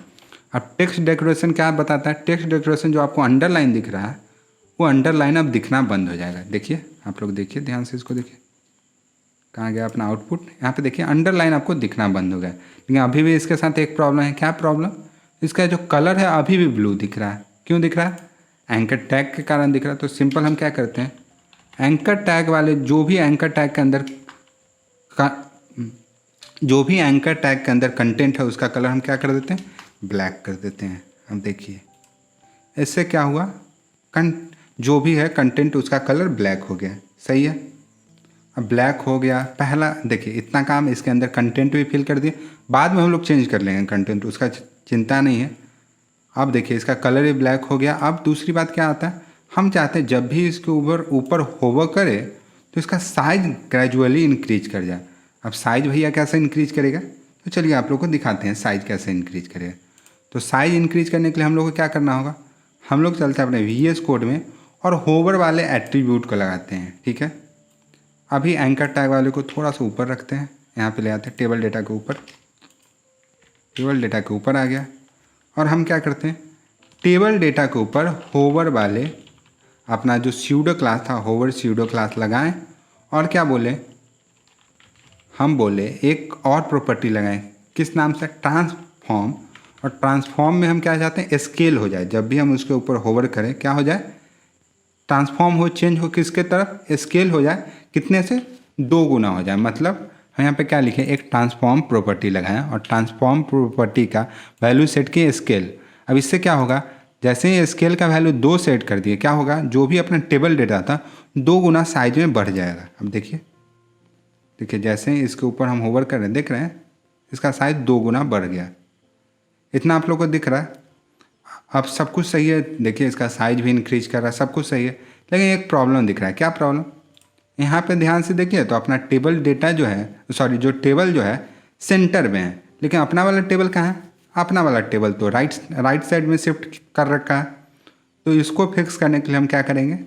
अब टेक्स्ट डेकोरेशन क्या बताता है? टेक्स्ट डेकोरेशन जो आपको अंडरलाइन दिख रहा है वो अंडरलाइन अब दिखना बंद हो जाएगा। देखिए, आप लोग देखिए ध्यान से, इसको देखिए, कहाँ गया अपना आउटपुट? यहाँ पे देखिए अंडरलाइन आपको दिखना बंद हो गया। लेकिन अभी भी इसके साथ एक प्रॉब्लम है। क्या प्रॉब्लम? इसका जो कलर है अभी भी ब्लू दिख रहा है। क्यों दिख रहा है? एंकर टैग के कारण दिख रहा है। तो सिंपल हम क्या करते हैं, एंकर टैग वाले जो भी एंकर टैग के अंदर कंटेंट है उसका कलर हम क्या कर देते हैं? ब्लैक कर देते हैं। हम देखिए इससे क्या हुआ, जो भी है कंटेंट उसका कलर ब्लैक हो गया। सही है, अब ब्लैक हो गया। पहला देखिए इतना काम इसके अंदर कंटेंट भी फिल कर दिए, बाद में हम लोग चेंज कर लेंगे कंटेंट, उसका चिंता नहीं है। अब देखिए इसका कलर भी ब्लैक हो गया। अब दूसरी बात क्या आता है, हम चाहते हैं जब भी इसके ऊपर होवर करे तो इसका साइज ग्रेजुअली इंक्रीज कर जाए। अब साइज भैया कैसे इंक्रीज करेगा? तो चलिए आप लोग को दिखाते हैं साइज कैसे इंक्रीज करेगा। तो साइज इंक्रीज करने के लिए हम लोग को क्या करना होगा, हम लोग चलते हैं अपने VS कोड में और होवर वाले एट्रीब्यूट को लगाते हैं। ठीक है, अभी एंकर टैग वाले को थोड़ा सा ऊपर रखते हैं, यहाँ पे ले आते हैं टेबल डेटा के ऊपर। टेबल डेटा के ऊपर आ गया और हम क्या करते हैं, टेबल डेटा के ऊपर होवर वाले अपना जो स्यूडो क्लास था होवर स्यूडो क्लास लगाएं और क्या बोले, हम बोले एक और प्रॉपर्टी लगाएं। किस नाम से? ट्रांसफॉर्म। और ट्रांसफॉर्म में हम क्या चाहते हैं, स्केल हो जाए। जब भी हम उसके ऊपर होवर करें क्या हो जाए, ट्रांसफॉर्म हो, चेंज हो किसके तरफ, स्केल हो जाए। कितने से? 2 गुना हो जाए। मतलब हम यहाँ पे क्या लिखे, एक ट्रांसफॉर्म प्रॉपर्टी लगाएं और ट्रांसफॉर्म प्रॉपर्टी का वैल्यू सेट किए स्केल। अब इससे क्या होगा, जैसे ही स्केल का वैल्यू 2 सेट कर दिए क्या होगा, जो भी अपना टेबल डेटा था 2 गुना साइज में बढ़ जाएगा। अब देखिए जैसे ही इसके ऊपर हम होवर कर रहे हैं, देख रहे हैं इसका साइज 2 गुना बढ़ गया। इतना आप लोगों को दिख रहा है। अब सब कुछ सही है, देखिए इसका साइज भी इंक्रीज कर रहा है, सब कुछ सही है। लेकिन एक प्रॉब्लम दिख रहा है। क्या प्रॉब्लम? यहाँ पे ध्यान से देखिए तो अपना टेबल डेटा जो है, जो टेबल जो है सेंटर में है, लेकिन अपना वाला टेबल कहाँ है? अपना वाला टेबल तो राइट साइड में शिफ्ट कर रखा है। तो इसको फिक्स करने के लिए हम क्या करेंगे,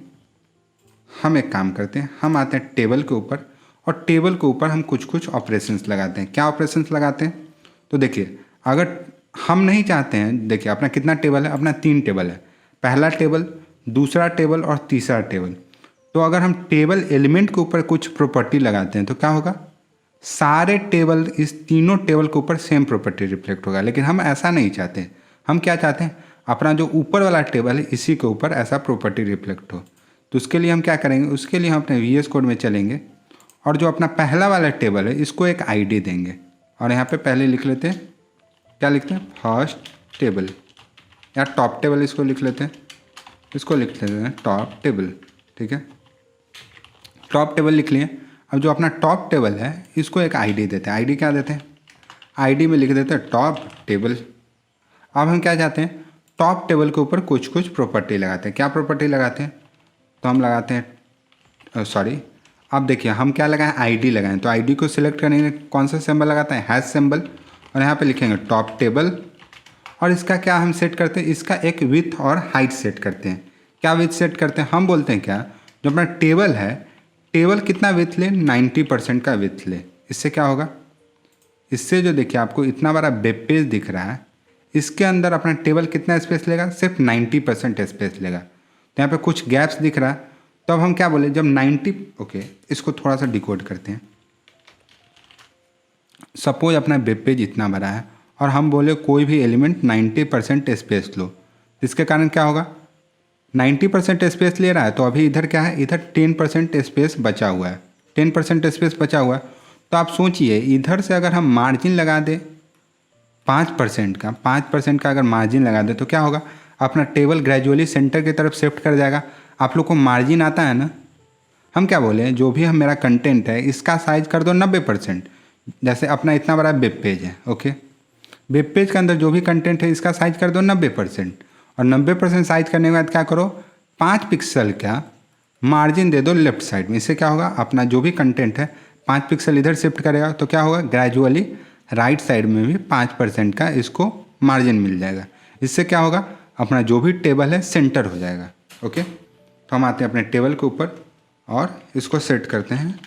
हम एक काम करते हैं, हम आते हैं टेबल के ऊपर और टेबल के ऊपर हम कुछ ऑपरेशंस लगाते हैं। क्या ऑपरेशंस लगाते हैं? तो देखिए अगर हम नहीं चाहते हैं, देखिए अपना कितना टेबल है, अपना 3 टेबल है, पहला टेबल, दूसरा टेबल और तीसरा टेबल। तो अगर हम टेबल एलिमेंट के ऊपर कुछ प्रॉपर्टी लगाते हैं तो क्या होगा, सारे टेबल, इस तीनों टेबल के ऊपर सेम प्रॉपर्टी रिफ्लेक्ट होगा। लेकिन हम ऐसा नहीं चाहते। हम क्या चाहते हैं, अपना जो ऊपर वाला टेबल है इसी के ऊपर ऐसा प्रॉपर्टी रिफ्लेक्ट हो। तो उसके लिए हम क्या करेंगे, उसके लिए हम अपने VS कोड में चलेंगे और जो अपना पहला वाला टेबल है इसको एक ID देंगे। और यहाँ पे पहले लिख लेते हैं, क्या लिखते हैं, फर्स्ट टेबल या टॉप टेबल, इसको लिख लेते हैं, इसको लिख लेते हैं टॉप टेबल। ठीक है, टॉप टेबल लिख लिए। अब जो अपना टॉप टेबल है इसको एक ID देते हैं। ID क्या देते हैं, ID में लिख देते हैं टॉप टेबल। अब हम क्या चाहते हैं, टॉप टेबल के ऊपर कुछ प्रॉपर्टी लगाते हैं। क्या प्रॉपर्टी लगाते हैं, तो हम लगाते हैं अब देखिए हम क्या लगाएं, ID लगाएं। तो ID को सिलेक्ट करेंगे, कौन सा सिंबल लगाते हैं, हैश सिंबल, और यहाँ पे लिखेंगे टॉप टेबल। और इसका क्या हम सेट करते हैं, इसका एक विड्थ और हाइट सेट करते हैं। क्या विड्थ सेट करते हैं, हम बोलते हैं क्या, जो अपना टेबल है, टेबल कितना विड्थ ले, 90% का विड्थ ले। इससे क्या होगा, इससे जो देखिए आपको इतना बड़ा वेब पेज दिख रहा है, इसके अंदर अपना टेबल कितना स्पेस लेगा, सिर्फ 90% स्पेस लेगा। तो यहाँ पे कुछ गैप्स दिख रहा है। तो अब हम क्या बोले, जब 90, इसको थोड़ा सा डिकोड करते हैं। सपोज अपना वेब पेज इतना बड़ा है और हम बोले कोई भी एलिमेंट 90% स्पेस लो। इसके कारण क्या होगा, 90% स्पेस ले रहा है तो अभी इधर क्या है, इधर 10% स्पेस बचा हुआ है, 10% स्पेस बचा हुआ है। तो आप सोचिए इधर से अगर हम मार्जिन लगा दें 5% का, 5% का अगर मार्जिन लगा दें तो क्या होगा, अपना टेबल ग्रेजुअली सेंटर की तरफ शिफ्ट कर जाएगा। आप लोग को मार्जिन आता है ना, हम क्या बोले, जो भी हम मेरा कंटेंट है इसका साइज कर दो 90%। जैसे अपना इतना बड़ा वेब पेज है, ओके, वेब पेज के अंदर जो भी कंटेंट है इसका साइज कर दो 90%। और 90% साइज करने के बाद क्या करो, 5 पिक्सल का मार्जिन दे दो लेफ्ट साइड में। इससे क्या होगा, अपना जो भी कंटेंट है 5 पिक्सल इधर शिफ्ट करेगा तो क्या होगा, ग्रेजुअली राइट साइड में भी 5% का इसको मार्जिन मिल जाएगा। इससे क्या होगा, अपना जो भी टेबल है सेंटर हो जाएगा। ओके, तो हम आते हैं अपने टेबल के ऊपर और इसको सेट करते हैं।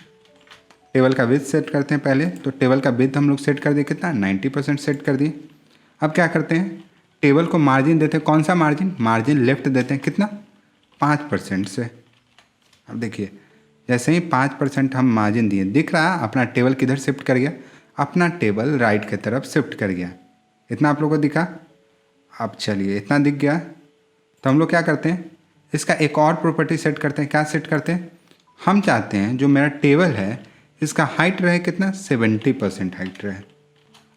टेबल का विड्थ सेट करते हैं पहले। तो टेबल का विड्थ हम लोग सेट कर दिए, कितना, 90% सेट कर दिए। अब क्या करते हैं, टेबल को मार्जिन देते हैं। कौन सा मार्जिन, मार्जिन लेफ्ट देते हैं, कितना, 5% से। अब देखिए जैसे ही 5% हम मार्जिन दिए, दिख रहा है अपना टेबल किधर शिफ्ट कर गया, अपना टेबल राइट की तरफ शिफ्ट कर गया। इतना आप लोगों को दिखा। अब चलिए इतना दिख गया तो हम लोग क्या करते हैं, इसका एक और प्रॉपर्टी सेट करते हैं। क्या सेट करते हैं, हम चाहते हैं जो मेरा टेबल है इसका हाइट रहे कितना, 70% हाइट रहे।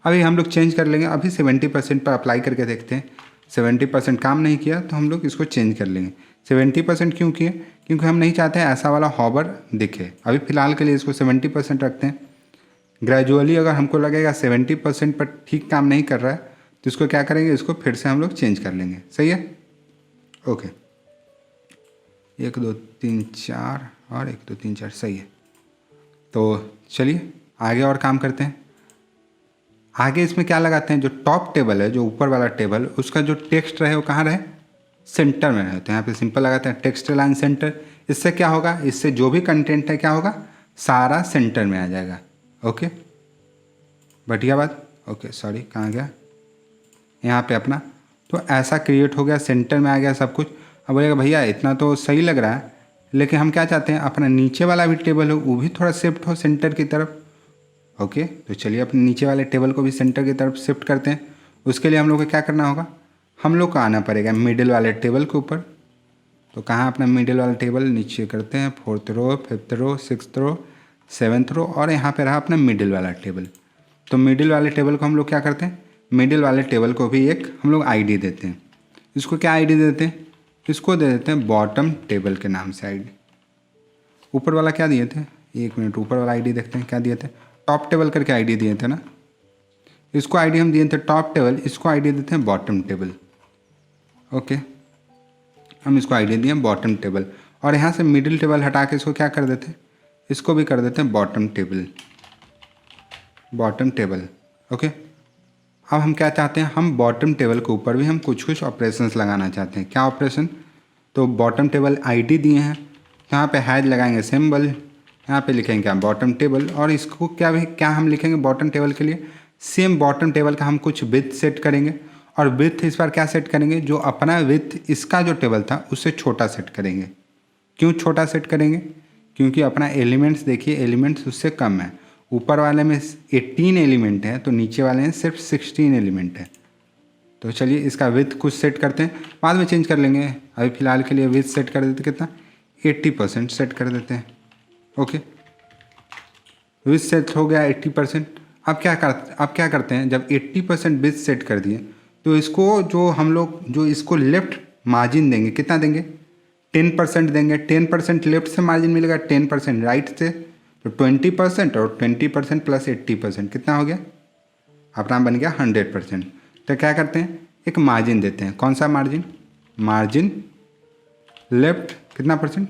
अभी हम लोग चेंज कर लेंगे, अभी 70% पर अप्लाई करके देखते हैं। 70% काम नहीं किया तो हम लोग इसको चेंज कर लेंगे। 70% क्यों किए, क्योंकि हम नहीं चाहते हैं ऐसा वाला हॉवर दिखे। अभी फ़िलहाल के लिए इसको 70% रखते हैं। ग्रेजुअली अगर हमको लगेगा 70% पर ठीक काम नहीं कर रहा है तो इसको क्या करेंगे, इसको फिर से हम लोग चेंज कर लेंगे। सही है, ओके, 1 2 3 4 और 1 2 3 4 सही है। तो चलिए आगे और काम करते हैं। आगे इसमें क्या लगाते हैं, जो टॉप टेबल है, जो ऊपर वाला टेबल, उसका जो टेक्स्ट रहे वो कहाँ रहे, सेंटर में रहे। तो यहाँ पे सिंपल लगाते हैं टेक्स्ट लाइन सेंटर। इससे क्या होगा, इससे जो भी कंटेंट है क्या होगा, सारा सेंटर में आ जाएगा। ओके, बढ़िया बात। ओके सॉरी, कहाँ गया, यहाँ पे अपना। तो ऐसा क्रिएट हो गया, सेंटर में आ गया सब कुछ। अब बोलेगा भैया इतना तो सही लग रहा है, लेकिन हम क्या चाहते हैं, अपना नीचे वाला भी टेबल हो वो भी थोड़ा शिफ्ट हो सेंटर की तरफ। ओके, तो चलिए अपने नीचे वाले टेबल को भी सेंटर की तरफ शिफ्ट करते हैं। उसके लिए हम लोग को क्या करना होगा, हम लोग को आना पड़ेगा मिडिल वाले टेबल के ऊपर। तो कहाँ अपना मिडिल वाला टेबल, नीचे करते हैं 4th रो, 5th रो, 6th रो, 7th रो, और यहाँ पे रहा अपना मिडिल वाला टेबल। तो मिडिल वाले टेबल को हम लोग क्या करते हैं, मिडिल वाले टेबल को भी एक हम लोग आईडी देते हैं। इसको क्या आईडी देते हैं, इसको दे देते हैं बॉटम टेबल के नाम से आईडी। ऊपर वाला क्या दिए थे, 1 मिनट, ऊपर वाला आईडी देखते हैं क्या दिए थे, टॉप टेबल करके आईडी दिए थे ना। इसको आईडी हम दिए थे टॉप टेबल, इसको आईडी देते हैं बॉटम टेबल। ओके, हम इसको आईडी दिए बॉटम टेबल। और यहाँ से मिडिल टेबल हटा के इसको क्या कर देते हैं, इसको भी कर देते हैं bottom table, bottom table. Okay, अब हम क्या चाहते हैं, हम बॉटम टेबल के ऊपर भी हम कुछ कुछ ऑपरेशंस लगाना चाहते हैं। क्या ऑपरेशन, तो बॉटम टेबल आईडी दिए हैं, यहाँ पे हैज लगाएंगे सिंबल, यहाँ पे लिखेंगे क्या, बॉटम टेबल। और इसको क्या हम लिखेंगे बॉटम टेबल के लिए, सेम बॉटम टेबल का हम कुछ विड्थ सेट करेंगे। और विड्थ इस बार क्या सेट करेंगे, जो अपना विड्थ इसका जो टेबल था उससे छोटा सेट करेंगे। क्यों छोटा सेट करेंगे, क्योंकि अपना एलिमेंट्स देखिए, एलिमेंट्स उससे कम है। ऊपर वाले में 18 एलिमेंट है तो नीचे वाले में सिर्फ 16 एलिमेंट है। तो चलिए इसका विड्थ कुछ सेट करते हैं, बाद में चेंज कर लेंगे। अभी फ़िलहाल के लिए विड्थ सेट कर देते, कितना, 80% सेट कर देते हैं। ओके, विड्थ सेट हो गया 80%। अब क्या करते हैं, जब 80% विड्थ सेट कर दिए तो इसको जो हम लोग जो इसको लेफ्ट मार्जिन देंगे, कितना देंगे, 10% देंगे। 10% लेफ्ट से मार्जिन मिलेगा, 10% राइट से, तो 20%, और 20% प्लस 80% कितना हो गया, अपना बन गया 100%। तो क्या करते हैं, एक मार्जिन देते हैं। कौन सा मार्जिन, मार्जिन लेफ्ट कितना परसेंट,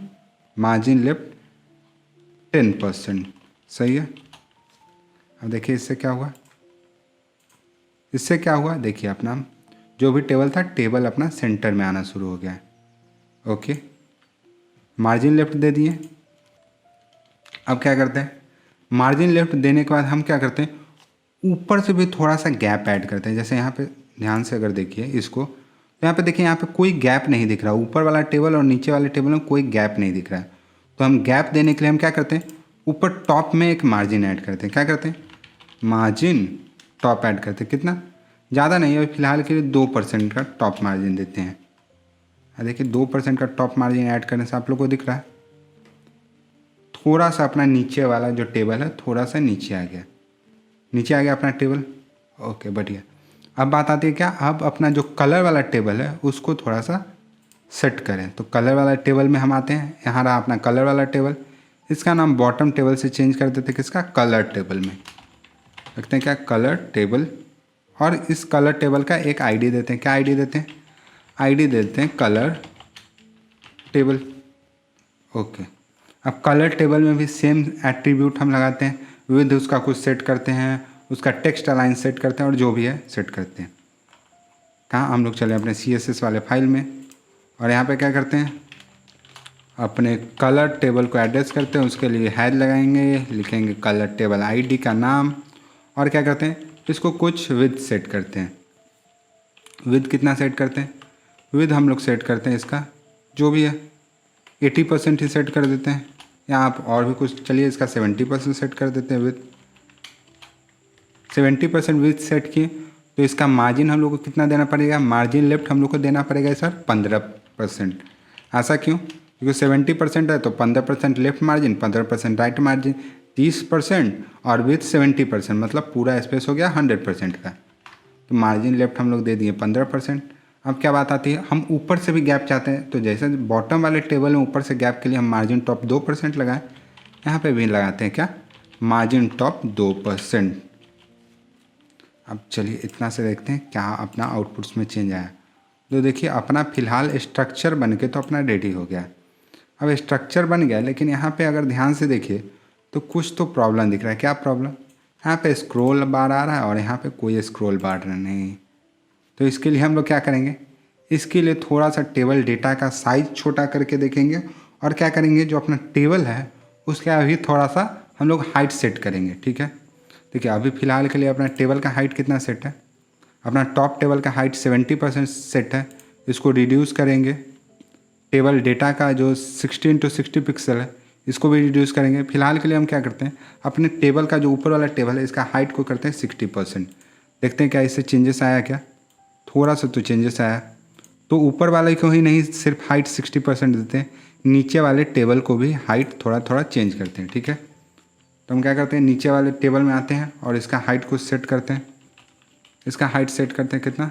मार्जिन लेफ्ट 10%। सही है। अब देखिए इससे क्या हुआ, इससे क्या हुआ, देखिए अपना जो भी टेबल था, टेबल अपना सेंटर में आना शुरू हो गया है। ओके, मार्जिन लेफ्ट दे दिए। अब क्या करते हैं, मार्जिन लेफ्ट देने के बाद हम क्या करते हैं, ऊपर से भी थोड़ा सा गैप ऐड करते हैं। जैसे यहाँ पे ध्यान से अगर देखिए इसको, तो यहाँ पे देखिए, यहाँ पे कोई गैप नहीं दिख रहा, ऊपर वाला टेबल और नीचे वाले टेबल में कोई गैप नहीं दिख रहा है। तो हम गैप देने के लिए हम क्या करते हैं, ऊपर टॉप में एक मार्जिन ऐड करते हैं। क्या करते हैं, मार्जिन टॉप ऐड करते हैं। कितना, ज़्यादा नहीं है, फिलहाल के लिए 2% का टॉप मार्जिन देते हैं। देखिए 2% का टॉप मार्जिन ऐड करने से आप लोग को दिख रहा है थोड़ा सा अपना नीचे वाला जो टेबल है थोड़ा सा नीचे आ गया अपना टेबल। ओके बढ़िया। अब बात आती है क्या, अब अपना जो कलर वाला टेबल है उसको थोड़ा सा सेट करें। तो कलर वाला टेबल में हम आते हैं, यहाँ रहा अपना कलर वाला टेबल। इसका नाम बॉटम टेबल से चेंज कर देते हैं, किसका, कलर टेबल में रखते हैं क्या, कलर टेबल। और इस कलर टेबल का एक आईडी देते हैं, क्या आईडी देते हैं, आईडी देते हैं कलर टेबल। ओके, अब कलर टेबल में भी सेम एट्रीब्यूट हम लगाते हैं, विद उसका कुछ सेट करते हैं, उसका टेक्स्ट अलाइन सेट करते हैं और जो भी है सेट करते हैं। कहाँ हम लोग चले अपने CSS वाले फाइल में, और यहाँ पे क्या करते हैं, अपने कलर टेबल को एड्रेस करते हैं, उसके लिए हैश लगाएंगे, लिखेंगे कलर टेबल आईडी का नाम, और क्या करते हैं, इसको कुछ विद सेट करते हैं। विद कितना सेट करते हैं, विद हम लोग सेट करते हैं इसका जो भी है 80% ही सेट कर देते हैं, या आप और भी कुछ, चलिए इसका 70% सेट कर देते हैं। विद 70% विद सेट किए तो इसका मार्जिन हम लोग को कितना देना पड़ेगा, मार्जिन लेफ्ट हम लोग को देना पड़ेगा सर 15%। ऐसा क्यों, क्योंकि 70% है तो 15% लेफ्ट मार्जिन, 15% राइट मार्जिन, 30% और विथ 70%, मतलब पूरा स्पेस हो गया 100% का। तो मार्जिन लेफ्ट हम लोग दे दिए 15%। अब क्या बात आती है, हम ऊपर से भी गैप चाहते हैं, तो जैसे बॉटम वाले टेबल में ऊपर से गैप के लिए हम मार्जिन टॉप 2% लगाएं, यहाँ पे भी लगाते हैं क्या, मार्जिन टॉप 2%। अब चलिए इतना से देखते हैं क्या अपना आउटपुट्स में चेंज आया। तो देखिए अपना फ़िलहाल स्ट्रक्चर बन के तो अपना रेडी हो गया। अब स्ट्रक्चर बन गया, लेकिन यहाँ पे अगर ध्यान से देखिए तो कुछ तो प्रॉब्लम दिख रहा है। क्या प्रॉब्लम, यहाँ पे स्क्रॉल बार आ रहा है और यहाँ पे कोई स्क्रॉल बार नहीं। तो इसके लिए हम लोग क्या करेंगे, इसके लिए थोड़ा सा टेबल डेटा का साइज छोटा करके देखेंगे, और क्या करेंगे, जो अपना टेबल है उसके अभी थोड़ा सा हम लोग हाइट सेट करेंगे। ठीक है, देखिए अभी फ़िलहाल के लिए अपना टेबल का हाइट कितना सेट है, अपना टॉप टेबल का हाइट 70% सेट है। इसको रिड्यूस करेंगे, टेबल डेटा का जो 16x60 पिक्सल है इसको भी रिड्यूस करेंगे। फिलहाल के लिए हम क्या करते हैं, अपने टेबल का जो ऊपर वाला टेबल है इसका हाइट को करते हैं 60%। देखते हैं क्या इससे चेंजेस आया, क्या थोड़ा सा तो चेंजेस आया। तो ऊपर वाले को ही नहीं सिर्फ हाइट 60% देते हैं, नीचे वाले टेबल को भी हाइट थोड़ा थोड़ा चेंज करते हैं। ठीक है, तो हम क्या करते हैं, नीचे वाले टेबल में आते हैं और इसका हाइट को सेट करते हैं। इसका हाइट सेट करते हैं कितना,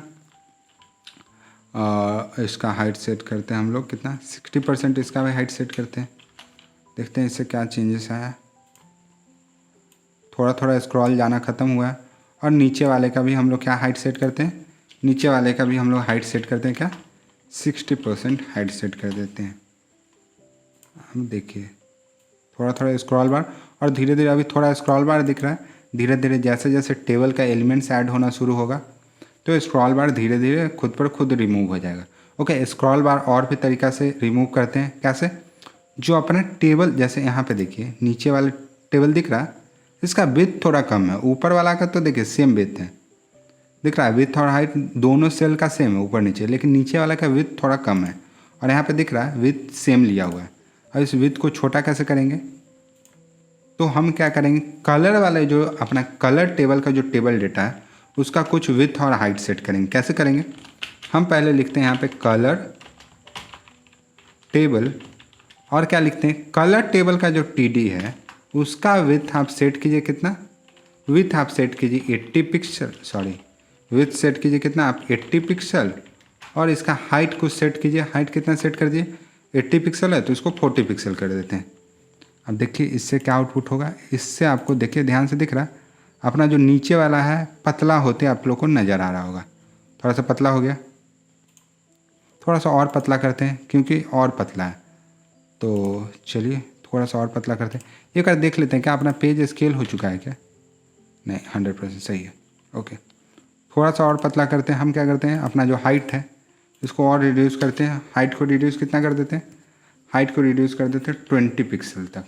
इसका हाइट सेट करते हैं हम लोग कितना, 60% इसका भी हाइट सेट करते हैं। देखते हैं इससे क्या चेंजेस आया। थोड़ा थोड़ा स्क्रॉल जाना ख़त्म हुआ है, और नीचे वाले का भी हम लोग क्या हाइट सेट करते हैं, नीचे वाले का भी हम लोग हाइट सेट करते हैं क्या, 60% हाइट सेट कर देते हैं। हम देखिए थोड़ा थोड़ा स्क्रॉल बार, और धीरे धीरे अभी थोड़ा स्क्रॉल बार दिख रहा है, धीरे धीरे जैसे जैसे टेबल का एलिमेंट्स ऐड होना शुरू होगा तो स्क्रॉल बार धीरे धीरे खुद पर खुद रिमूव हो जाएगा। ओके, स्क्रॉल बार और भी तरीक़ा से रिमूव करते हैं, कैसे, जो अपना टेबल, जैसे यहाँ पे देखिए नीचे वाला टेबल दिख रहा है, इसका विड्थ थोड़ा कम है, ऊपर वाला का तो देखिए सेम विड्थ है, दिख रहा है, विड्थ और हाइट दोनों सेल का सेम है ऊपर नीचे, लेकिन नीचे वाला का विड्थ थोड़ा कम है, और यहाँ पे दिख रहा है विड्थ सेम लिया हुआ है। और इस विड्थ को छोटा कैसे करेंगे, तो हम क्या करेंगे, कलर वाले जो अपना कलर टेबल का जो टेबल डेटा है उसका कुछ विड्थ और हाइट सेट करेंगे। कैसे करेंगे, हम पहले लिखते हैं यहाँ पे कलर टेबल, और क्या लिखते हैं, कलर टेबल का जो TD है उसका विड्थ आप सेट कीजिए कितना, विड्थ आप सेट कीजिए 80 पिक्सल, सॉरी विड्थ सेट कीजिए कितना आप 80 पिक्सल, और इसका हाइट को सेट कीजिए, हाइट कितना सेट कर दिए, 80 पिक्सल है तो इसको 40 पिक्सल कर देते हैं। अब देखिए इससे क्या आउटपुट होगा, इससे आपको देखिए ध्यान से दिख रहा है अपना जो नीचे वाला है पतला होते आप लोग को नज़र आ रहा होगा, थोड़ा सा पतला हो गया, थोड़ा सा और पतला करते हैं क्योंकि और पतला है, तो चलिए थोड़ा सा और पतला करते हैं। ये कर देख लेते हैं क्या अपना पेज स्केल हो चुका है क्या, नहीं 100% सही है। ओके, थोड़ा सा और पतला करते हैं। हम क्या करते हैं, अपना जो हाइट है इसको और रिड्यूस करते हैं, हाइट को रिड्यूस कितना कर देते हैं, हाइट को रिड्यूस कर देते हैं 20 पिक्सल तक।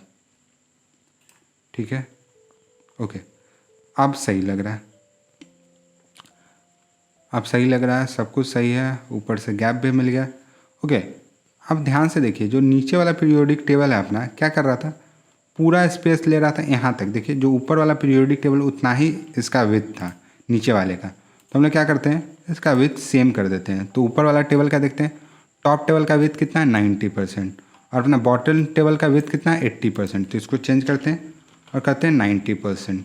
ठीक है, ओके, अब सही लग रहा है, अब सही लग रहा है, सब कुछ सही है, ऊपर से गैप भी मिल गया। ओके, अब ध्यान से देखिए जो नीचे वाला पीरियोडिक टेबल है अपना क्या कर रहा था, पूरा स्पेस ले रहा था यहाँ तक। देखिए जो ऊपर वाला पीरियोडिक टेबल उतना ही इसका विड्थ था नीचे वाले का, तो हम लोग क्या करते हैं इसका विड्थ सेम कर देते हैं। तो ऊपर वाला टेबल का देखते हैं, टॉप टेबल का विड्थ कितना है 90%, और अपना बॉटम टेबल का विड्थ कितना है 80%, तो इसको चेंज करते हैं और करते हैं 90%।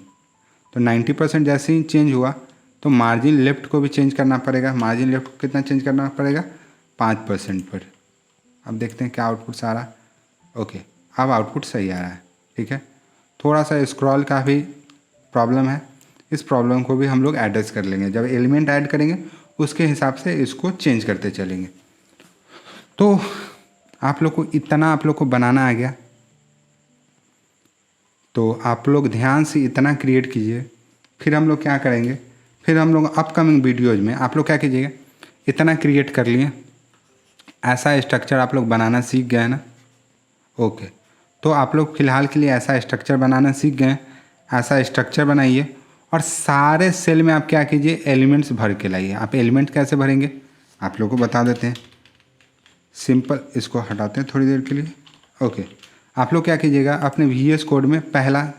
तो 90% जैसे ही चेंज हुआ तो मार्जिन लेफ्ट को भी चेंज करना पड़ेगा। मार्जिन लेफ्ट को कितना चेंज करना पड़ेगा 5% पर। अब देखते हैं क्या आउटपुट आ रहा। ओके, अब आउटपुट सही आ रहा है। ठीक है, थोड़ा सा स्क्रॉल का भी प्रॉब्लम है, इस प्रॉब्लम को भी हम लोग एड्रेस कर लेंगे। जब एलिमेंट ऐड करेंगे उसके हिसाब से इसको चेंज करते चलेंगे। तो आप लोग को इतना आप लोग को बनाना आ गया, तो आप लोग ध्यान से इतना क्रिएट कीजिए। फिर हम लोग क्या करेंगे, फिर हम लोग अपकमिंग वीडियोज़ में आप लोग क्या कीजिएगा, इतना क्रिएट कर लिए, ऐसा स्ट्रक्चर आप लोग बनाना सीख गए ना। ओके, तो आप लोग फ़िलहाल के लिए ऐसा स्ट्रक्चर बनाना सीख गए, ऐसा स्ट्रक्चर बनाइए और सारे सेल में आप क्या कीजिए, एलिमेंट्स भर के लाइए। आप एलिमेंट कैसे भरेंगे आप लोग को बता देते हैं। सिंपल, इसको हटाते हैं थोड़ी देर के लिए। ओके, आप लोग क्या कीजिएगा, अपने VS कोड में पहला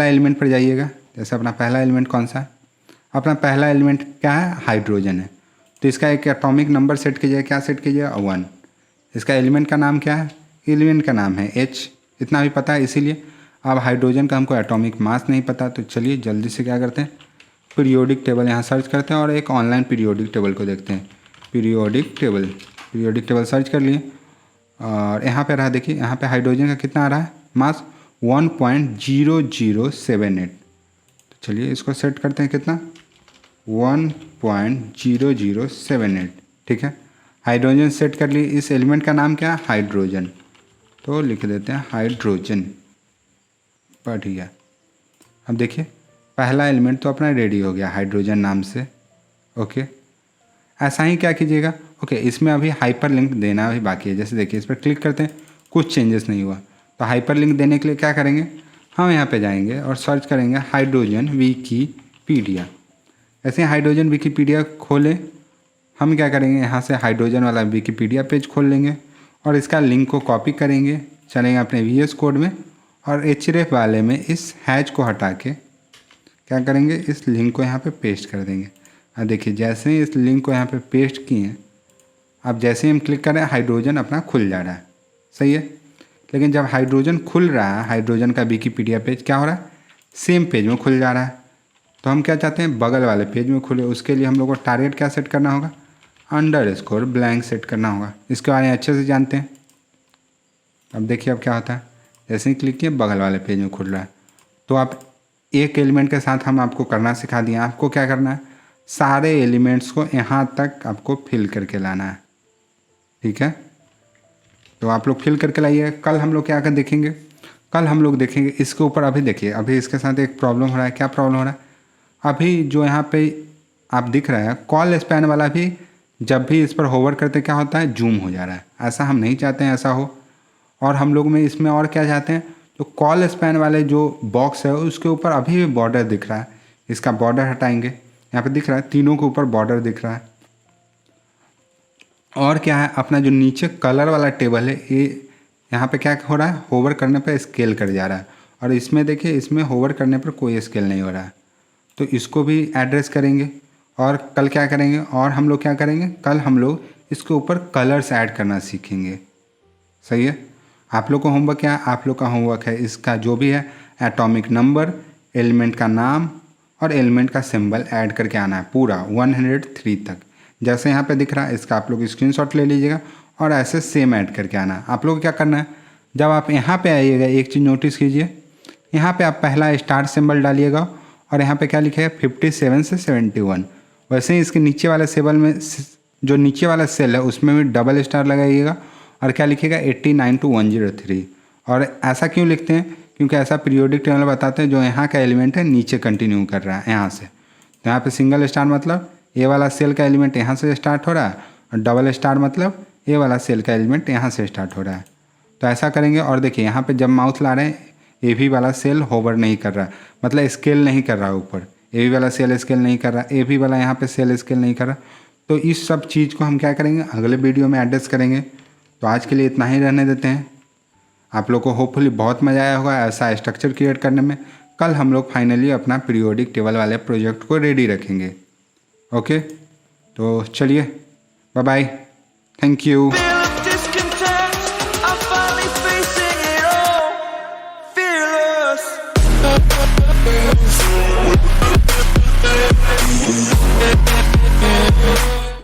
एलिमेंट पर जाइएगा। जैसे अपना पहला एलिमेंट कौन सा है, अपना पहला एलिमेंट क्या है, हाइड्रोजन है। तो इसका एक एटॉमिक नंबर सेट कीजिएगा। क्या सेट कीजिएगा, 1। इसका एलिमेंट का नाम क्या है, एलिमेंट का नाम है H, इतना भी पता है इसीलिए। अब हाइड्रोजन का हमको एटॉमिक मास नहीं पता, तो चलिए जल्दी से क्या करते हैं, पीरियोडिक टेबल यहाँ सर्च करते हैं और एक ऑनलाइन पीरियोडिक टेबल को देखते हैं। पीरियोडिक टेबल सर्च कर लिए और यहाँ पे रहा, देखिए यहाँ पे हाइड्रोजन का कितना आ रहा है मास, 1.0078। तो चलिए इसको सेट करते हैं, कितना 1.0078। ठीक है, हाइड्रोजन सेट कर लिए। इस एलिमेंट का नाम क्या है, हाइड्रोजन, तो लिख देते हैं हाइड्रोजन। बढ़िया, अब देखिए पहला एलिमेंट तो अपना रेडी हो गया हाइड्रोजन नाम से। ओके, ऐसा ही क्या कीजिएगा। ओके, इसमें अभी हाइपर लिंक देना भी बाकी है। जैसे देखिए इस पर क्लिक करते हैं, कुछ चेंजेस नहीं हुआ, तो हाइपर लिंक देने के लिए क्या करेंगे, हम यहाँ पे जाएंगे और सर्च करेंगे हाइड्रोजन विकीपीडिया। ऐसे हाइड्रोजन विकीपीडिया खोलें, हम क्या करेंगे, यहाँ से हाइड्रोजन वाला विकीपीडिया पेज खोल लेंगे और इसका लिंक को कॉपी करेंगे, चलेंगे अपने VS कोड में और href वाले में इस हैच को हटा के क्या करेंगे, इस लिंक को यहाँ पे पेस्ट कर देंगे। अब देखिए जैसे ही इस लिंक को यहाँ पे पेस्ट किए, अब जैसे ही हम क्लिक करें हाइड्रोजन अपना खुल जा रहा है। सही है, लेकिन जब हाइड्रोजन खुल रहा है, हाइड्रोजन का विकीपीडिया पेज क्या हो रहा है, सेम पेज में खुल जा रहा है। तो हम क्या चाहते हैं, बगल वाले पेज में खुले। उसके लिए हम लोग को टारगेट क्या सेट करना होगा, _blank सेट करना होगा। इसके बारे में अच्छे से जानते हैं। अब देखिए अब क्या होता है, जैसे ही क्लिक किए बगल वाले पेज में खुल रहा है। तो आप एक एलिमेंट के साथ हम आपको करना सिखा दिए। आपको क्या करना है, सारे एलिमेंट्स को यहाँ तक आपको फिल करके लाना है। ठीक है, तो आप लोग फिल करके लाइए। कल हम लोग क्या कर देखेंगे, कल हम लोग देखेंगे इसके ऊपर। अभी देखिए अभी इसके साथ एक प्रॉब्लम हो रहा है। क्या प्रॉब्लम हो रहा है, अभी जो यहाँ पे आप दिख रहा है कॉल स्पैन वाला भी, जब भी इस पर होवर करते क्या होता है, जूम हो जा रहा है। ऐसा हम नहीं चाहते हैं ऐसा हो। और हम लोग में इसमें और क्या चाहते हैं, जो कॉल स्पैन वाले जो बॉक्स है उसके ऊपर अभी भी बॉर्डर दिख रहा है, इसका बॉर्डर हटाएंगे। यहाँ पे दिख रहा है तीनों के ऊपर बॉर्डर दिख रहा है। और क्या है, अपना जो नीचे कलर वाला टेबल है, ये यहाँ पे क्या हो रहा है, होवर करने पर स्केल कर जा रहा है। और इसमें देखिए, इसमें होवर करने पर कोई स्केल नहीं हो रहा है। तो इसको भी एड्रेस करेंगे। और कल क्या करेंगे, और हम लोग क्या करेंगे, कल हम लोग इसके ऊपर कलर्स ऐड करना सीखेंगे। सही है, आप लोग को होमवर्क क्या है, आप लोग का होमवर्क है इसका जो भी है, एटॉमिक नंबर, एलिमेंट का नाम और एलिमेंट का सिंबल ऐड करके आना है पूरा 103 तक। जैसे यहाँ पे दिख रहा है, इसका आप लोग स्क्रीनशॉट ले लीजिएगा और ऐसे सेम ऐड करके आना है। आप लोग को क्या करना है, जब आप यहाँ पे आइएगा एक चीज़ नोटिस कीजिए, यहाँ पे आप पहला स्टार सिंबल डालिएगा और यहाँ पे क्या लिखा है 57 से 71। वैसे ही इसके नीचे वाले सेबल में, जो नीचे वाला सेल है उसमें भी डबल स्टार लगाइएगा और क्या लिखिएगा 89 to 103। और ऐसा क्यों लिखते हैं, क्योंकि ऐसा पीरियोडिक टेबल बताते हैं जो यहाँ का एलिमेंट है नीचे कंटिन्यू कर रहा है यहाँ से। तो यहाँ पे सिंगल स्टार मतलब ये वाला सेल का एलिमेंट यहाँ से स्टार्ट हो रहा है, और डबल स्टार मतलब ये वाला सेल का एलिमेंट यहाँ से स्टार्ट हो रहा है। तो ऐसा करेंगे। और देखिए यहाँ पे जब माउथ ला रहे हैं, ए भी वाला सेल होवर नहीं कर रहा, मतलब स्केल नहीं कर रहा ऊपर, ए भी वाला सेल स्केल नहीं कर रहा, ए भी वाला यहाँ पे सेल स्केल नहीं कर रहा। तो इस सब चीज़ को हम क्या करेंगे, अगले वीडियो में एड्रेस करेंगे। तो आज के लिए इतना ही रहने देते हैं। आप लोग को होपफुली बहुत मज़ा आया होगा ऐसा स्ट्रक्चर क्रिएट करने में। कल हम लोग फाइनली अपना पीरियोडिक टेबल वाले प्रोजेक्ट को रेडी रखेंगे। ओके, तो चलिए बाय बाय, थैंक यू। है।